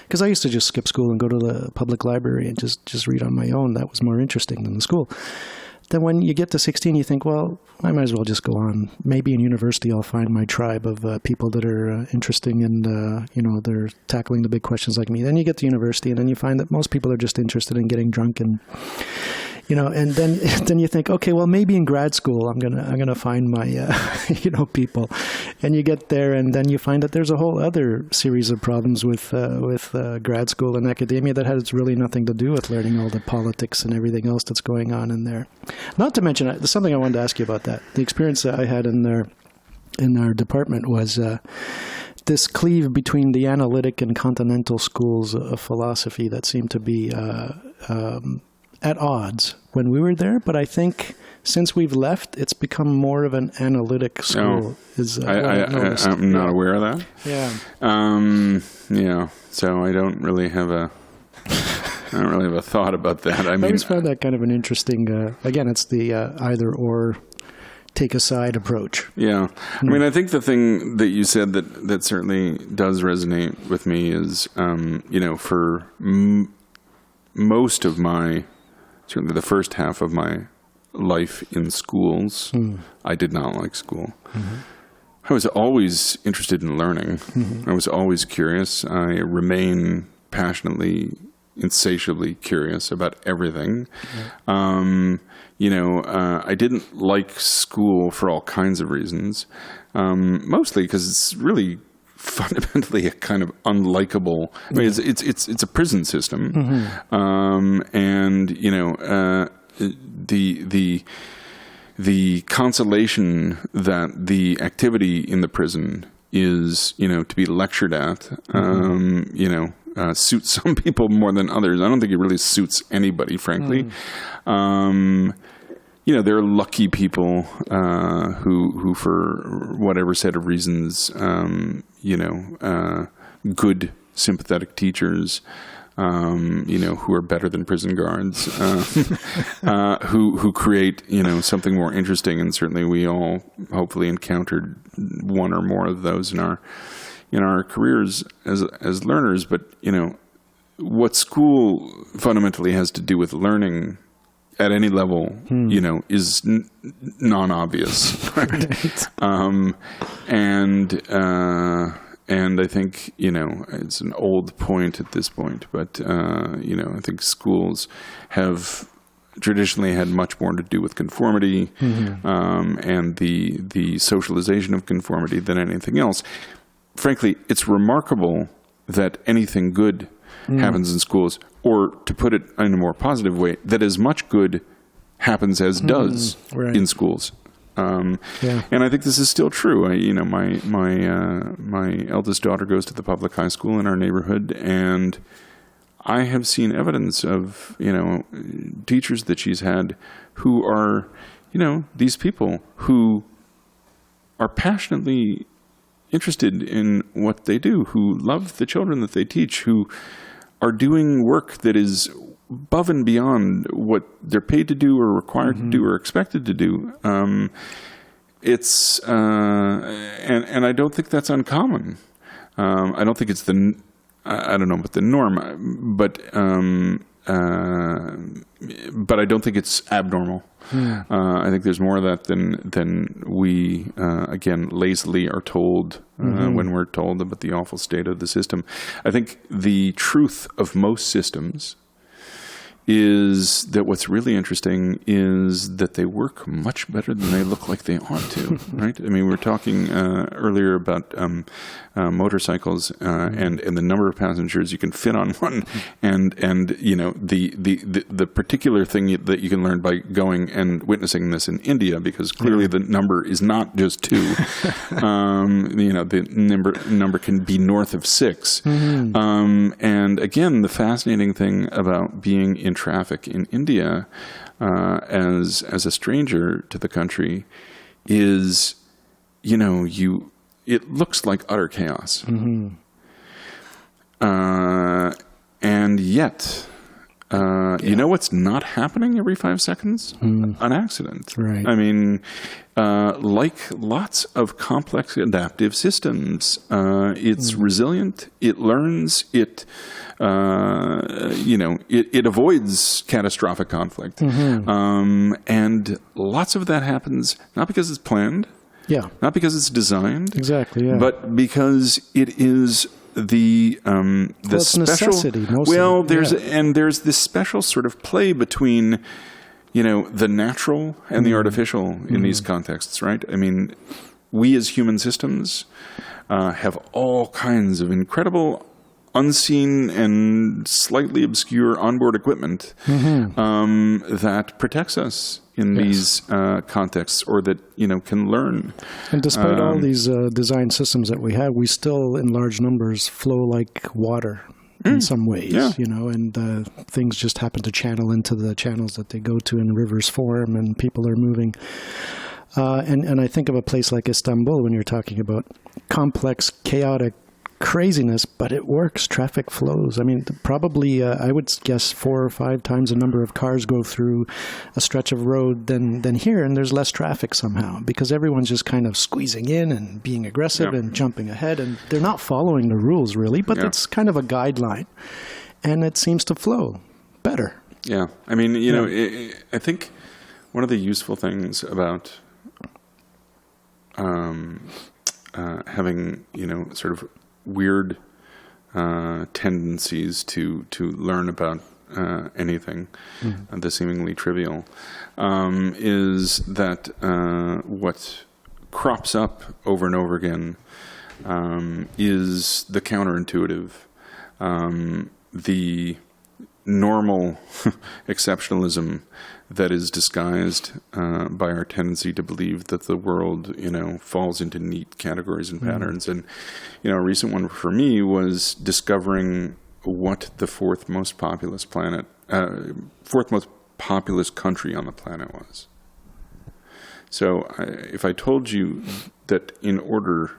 Because I used to just skip school and go to the public library and just read on my own. That was more interesting than the school. Then when you get to 16, you think, well, I might as well just go on. Maybe in university I'll find my tribe of people that are interesting and, they're tackling the big questions like me. Then you get to university and then you find that most people are just interested in getting drunk and, and then you think, okay, well, maybe in grad school I'm gonna find my, people. And you get there and then you find that there's a whole other series of problems with grad school and academia that has really nothing to do with learning all the politics and everything else that's going on in there. Not to mention, there's something I wanted to ask you about that. The experience that I had in our department was this cleave between the analytic and continental schools of philosophy that seemed to be at odds when we were there. But I think since we've left, it's become more of an analytic school. I'm not aware of that. Yeah. So I don't really have a thought about that. I always found that kind of an interesting, again, it's the either or, take a side approach. Yeah. I mean, I think the thing that you said that certainly does resonate with me is, for most of certainly the first half of my life in schools, I did not like school. Mm-hmm. I was always interested in learning. Mm-hmm. I was always curious. I remain passionately, insatiably curious about everything. Yeah. I didn't like school for all kinds of reasons, mostly because it's really fundamentally a kind of unlikable. I mean, it's a prison system, and the consolation that the activity in the prison is, to be lectured at, suits some people more than others. I don't think it really suits anybody, frankly. There are lucky people who, for whatever set of reasons, good, sympathetic teachers, who are better than prison guards, who create, something more interesting. And certainly we all hopefully encountered one or more of those in our careers as learners. But, what school fundamentally has to do with learning at any level, is non-obvious, right? And I think, it's an old point at this point, but, I think schools have traditionally had much more to do with conformity, and the socialization of conformity than anything else. Frankly, it's remarkable that anything good happens in schools, or to put it in a more positive way, that as much good happens as does in schools. And I think this is still true. My eldest daughter goes to the public high school in our neighborhood, and I have seen evidence of, teachers that she's had who are, these people who are passionately interested in what they do, who love the children that they teach, who are doing work that is above and beyond what they're paid to do or required to do or expected to do. And I don't think that's uncommon. I don't think it's I don't know about the norm, but I don't think it's abnormal. I think there's more of that than we, again, lazily are told when we're told about the awful state of the system. I think the truth of most systems is that what's really interesting is that they work much better than they look like they ought to, right? I mean, we were talking earlier about motorcycles and the number of passengers you can fit on one, and the particular thing that you can learn by going and witnessing this in India, because clearly the number is not just 2. The number can be north of 6. And again, the fascinating thing about being in traffic in India as a stranger to the country is, it looks like utter chaos. And yet, you know what's not happening every 5 seconds? An accident. Right. I mean, like lots of complex adaptive systems, it's resilient, it learns, it avoids catastrophic conflict. And lots of that happens not because it's planned, not because it's designed, but because it is the special necessity. There's this special sort of play between the natural and the artificial in these contexts, right? I mean, we as human systems have all kinds of incredible unseen and slightly obscure onboard equipment that protects us in these contexts, or that can learn. And despite all these design systems that we have, we still, in large numbers, flow like water in some ways. And things just happen to channel into the channels that they go to, and rivers form, and people are moving. And I think of a place like Istanbul when you're talking about complex, chaotic craziness, but it works. Traffic flows. I mean, probably I would guess 4 or 5 times the number of cars go through a stretch of road than here, and there's less traffic somehow because everyone's just kind of squeezing in and being aggressive and jumping ahead, and they're not following the rules really, but it's kind of a guideline, and it seems to flow better. Yeah, I mean, I think one of the useful things about having sort of weird tendencies to learn about anything, the seemingly trivial, is that what crops up over and over again is the counterintuitive, the normal exceptionalism that is disguised by our tendency to believe that the world, falls into neat categories and patterns. And, a recent one for me was discovering what the fourth most populous country on the planet was. So if I told you that in order,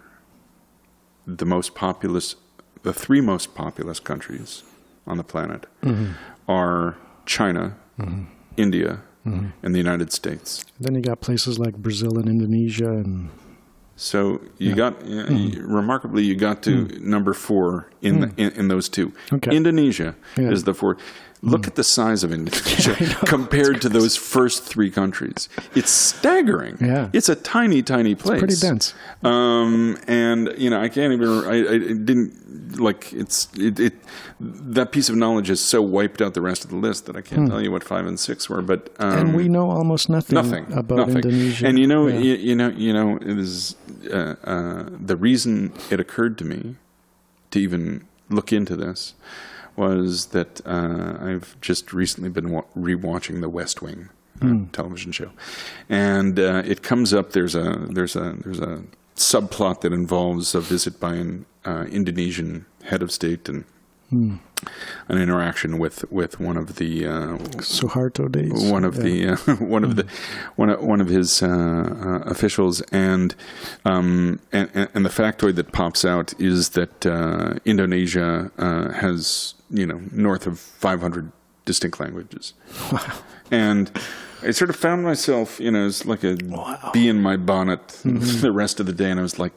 the 3 most populous countries on the planet are China, India, and the United States. Then you got places like Brazil and Indonesia, and so you got remarkably you got to number 4 in those 2. Okay. Indonesia is the 4th. Look at the size of Indonesia compared to those first 3 countries. It's staggering. Yeah. It's a tiny, tiny place. It's pretty dense. And I can't even. I didn't like that piece of knowledge has so wiped out the rest of the list that I can't tell you what 5 and 6 were. But and we know almost nothing about Indonesia. And it is the reason it occurred to me to even look into this was that I've just recently been rewatching The West Wing television show, and it comes up. There's a subplot that involves a visit by an Indonesian head of state and an interaction with one of the Suharto days, one of his officials, and the factoid that pops out is that Indonesia has north of 500 distinct languages. Wow. And I sort of found myself, it's like a bee in my bonnet the rest of the day, and I was like,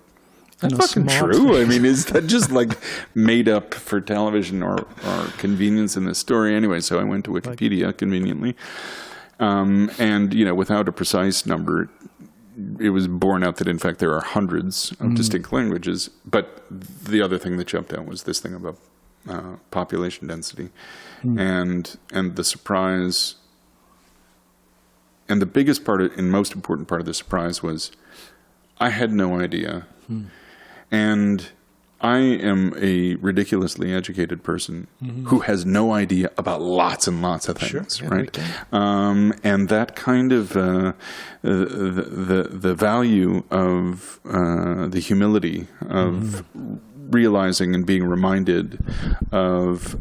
that's fucking true. I mean, is that just like made up for television or convenience in this story? Anyway, so I went to Wikipedia conveniently. And, without a precise number, it was borne out that, in fact, there are hundreds of distinct languages. But the other thing that jumped out was this thing about population density. And the surprise, and the biggest part and most important part of the surprise was I had no idea. And I am a ridiculously educated person who has no idea about lots and lots of things, sure. right? And that kind of the value of the humility of realizing and being reminded of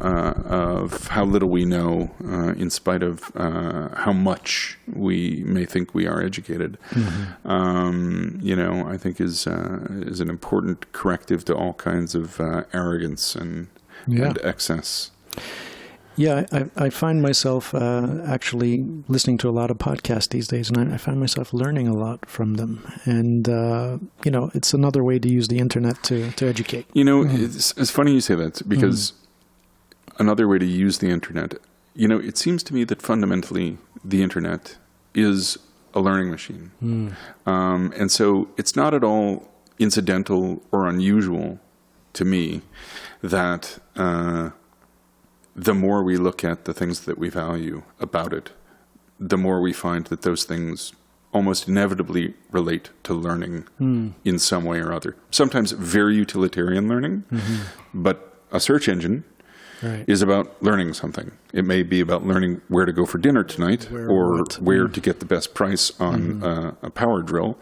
how little we know, in spite of how much we may think we are educated, I think is an important corrective to all kinds of arrogance and excess. Yeah, I find myself actually listening to a lot of podcasts these days, and I find myself learning a lot from them. And, it's another way to use the internet to educate. It's funny you say that, because another way to use the internet, it seems to me that fundamentally the internet is a learning machine. And so it's not at all incidental or unusual to me that the more we look at the things that we value about it, the more we find that those things almost inevitably relate to learning in some way or other. Sometimes very utilitarian learning, but a search engine is about learning something. It may be about learning where to go for dinner tonight where to get the best price on a power drill.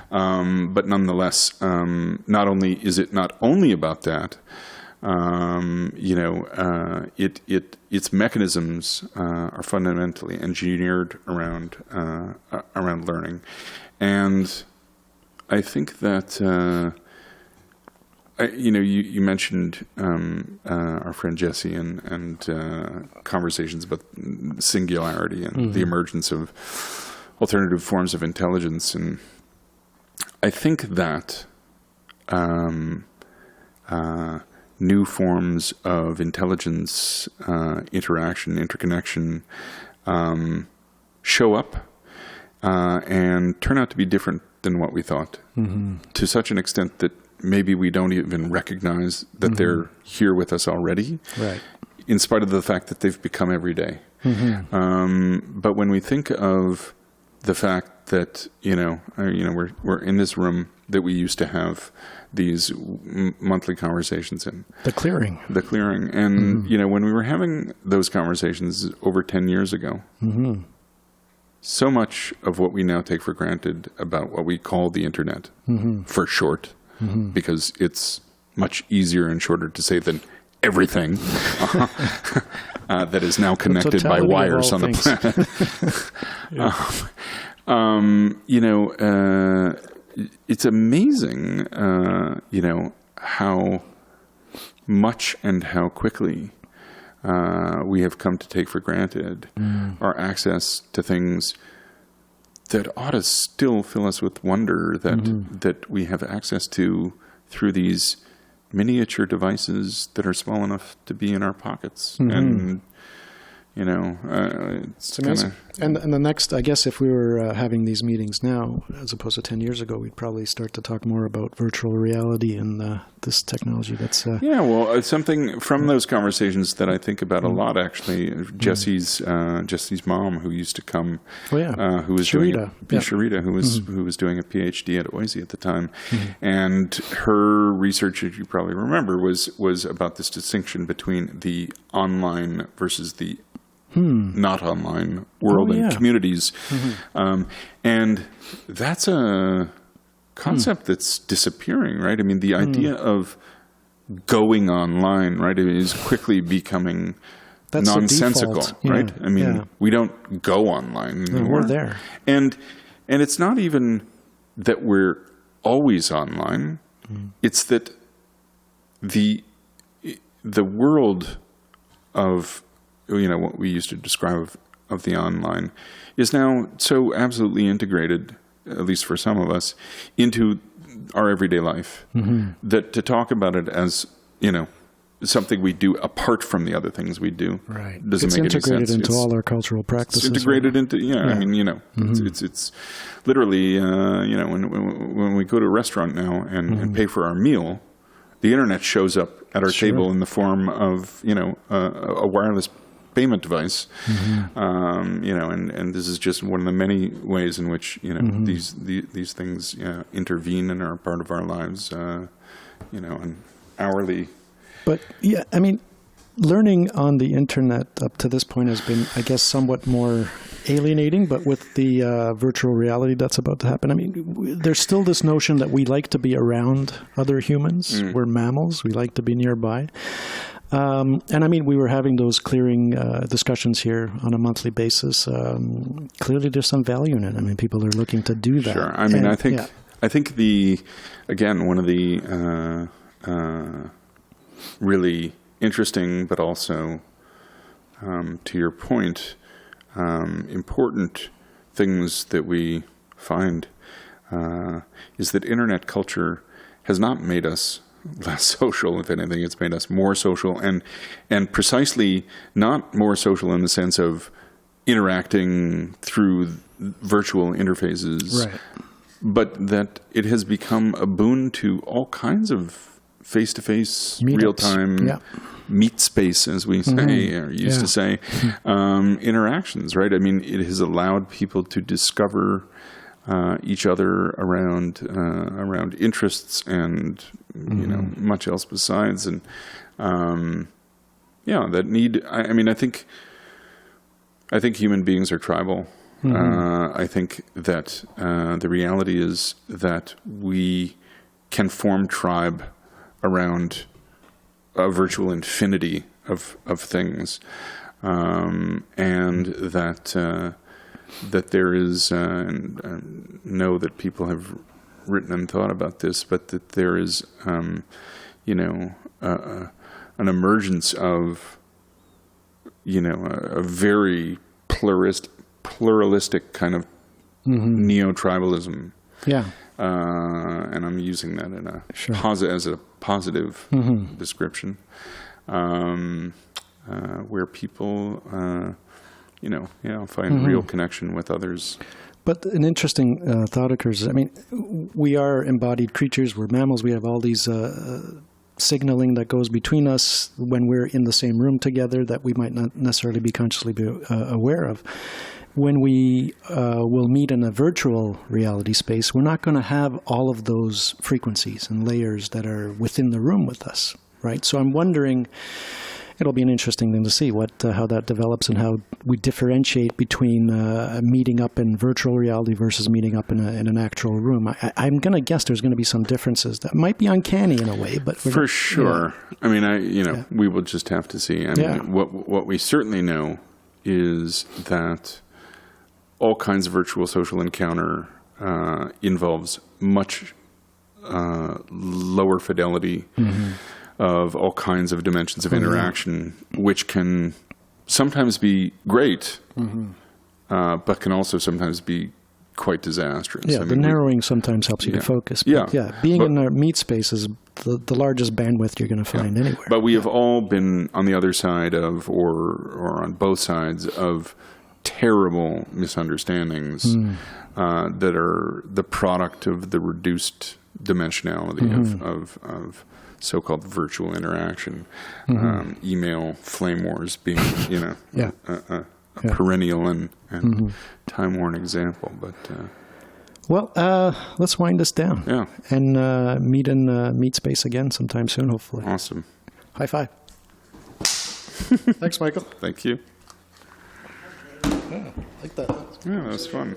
But nonetheless, not only is it not only about that, its mechanisms are fundamentally engineered around learning, and I think that you mentioned our friend Jesse and conversations about singularity and the emergence of alternative forms of intelligence, and I think that new forms of intelligence, interaction, interconnection, show up and turn out to be different than what we thought, to such an extent that maybe we don't even recognize that they're here with us already, in spite of the fact that they've become every day. But when we think of the fact that we're in this room that we used to have these monthly conversations in. The clearing. And, when we were having those conversations over 10 years ago, so much of what we now take for granted about what we call the internet, for short, because it's much easier and shorter to say than everything that is now connected by wires on the planet. It's amazing, how much and how quickly we have come to take for granted our access to things that ought to still fill us with wonder that we have access to through these miniature devices that are small enough to be in our pockets. And, It's amazing. And the next, I guess, if we were having these meetings now, as opposed to 10 years ago, we'd probably start to talk more about virtual reality and this technology that's... something from those conversations that I think about a lot, actually. Jesse's mom, who used to come, who was Sharita, who was doing a PhD at Oise at the time. And her research, as you probably remember, was about this distinction between the online versus the not online world and communities. And that's a concept that's disappearing, right? I mean, the idea of going online, right, is quickly becoming nonsensical, right? I mean, we don't go online anymore. We're there. And it's not even that we're always online. It's that the world of what we used to describe of the online is now so absolutely integrated, at least for some of us, into our everyday life that to talk about it as, something we do apart from the other things we do doesn't make any sense. It's integrated into all our cultural practices. It's integrated into, I mean, it's literally, when we go to a restaurant now and pay for our meal, the internet shows up at our table in the form of, a wireless payment device, and this is just one of the many ways in which these things intervene and are part of our lives, and hourly. But I mean, learning on the internet up to this point has been, I guess, somewhat more alienating. But with the virtual reality that's about to happen, I mean, there's still this notion that we like to be around other humans. We're mammals. We like to be nearby. And I mean, we were having those clearing discussions here on a monthly basis. Clearly, there's some value in it. I mean, people are looking to do that. Sure. I mean, I think one of the really interesting, but also, to your point, important things that we find is that internet culture has not made us less social. If anything, it's made us more social, and precisely not more social in the sense of interacting through virtual interfaces, but that it has become a boon to all kinds of face-to-face, real-time meet space, as we say, or used to say, interactions, right? I mean, it has allowed people to discover each other around interests and much else besides, and that need. I mean, I think human beings are tribal. I think that the reality is that we can form tribe around a virtual infinity of things, and that there is, and know that people have written and thought about this, but that there is, an emergence of, a very pluralistic kind of neo-tribalism. Yeah. And I'm using that in as a positive description, where people, find real connection with others. But an interesting thought occurs. I mean, we are embodied creatures. We're mammals. We have all these signaling that goes between us when we're in the same room together that we might not necessarily be consciously aware of. When we will meet in a virtual reality space, we're not going to have all of those frequencies and layers that are within the room with us, right? So I'm wondering, it'll be an interesting thing to see how that develops and how we differentiate between meeting up in virtual reality versus meeting up in an actual room. I'm going to guess there's going to be some differences that might be uncanny in a way, but for sure. I mean, we will just have to see. I mean, what we certainly know is that all kinds of virtual social encounter involves much lower fidelity of all kinds of dimensions of interaction, which can sometimes be great, but can also sometimes be quite disastrous. Yeah, the narrowing sometimes helps you to focus. But being in a meat space is the largest bandwidth you're going to find anywhere. But we have all been on the other side of, or on both sides of, terrible misunderstandings that are the product of the reduced dimensionality of so-called virtual interaction. Email flame wars being, a perennial and time-worn example. But well, let's wind this down. Yeah. And meet in meat space again sometime soon, hopefully. Awesome. High five. Thanks, Michael. Thank you. Yeah, like that. Yeah, that was fun.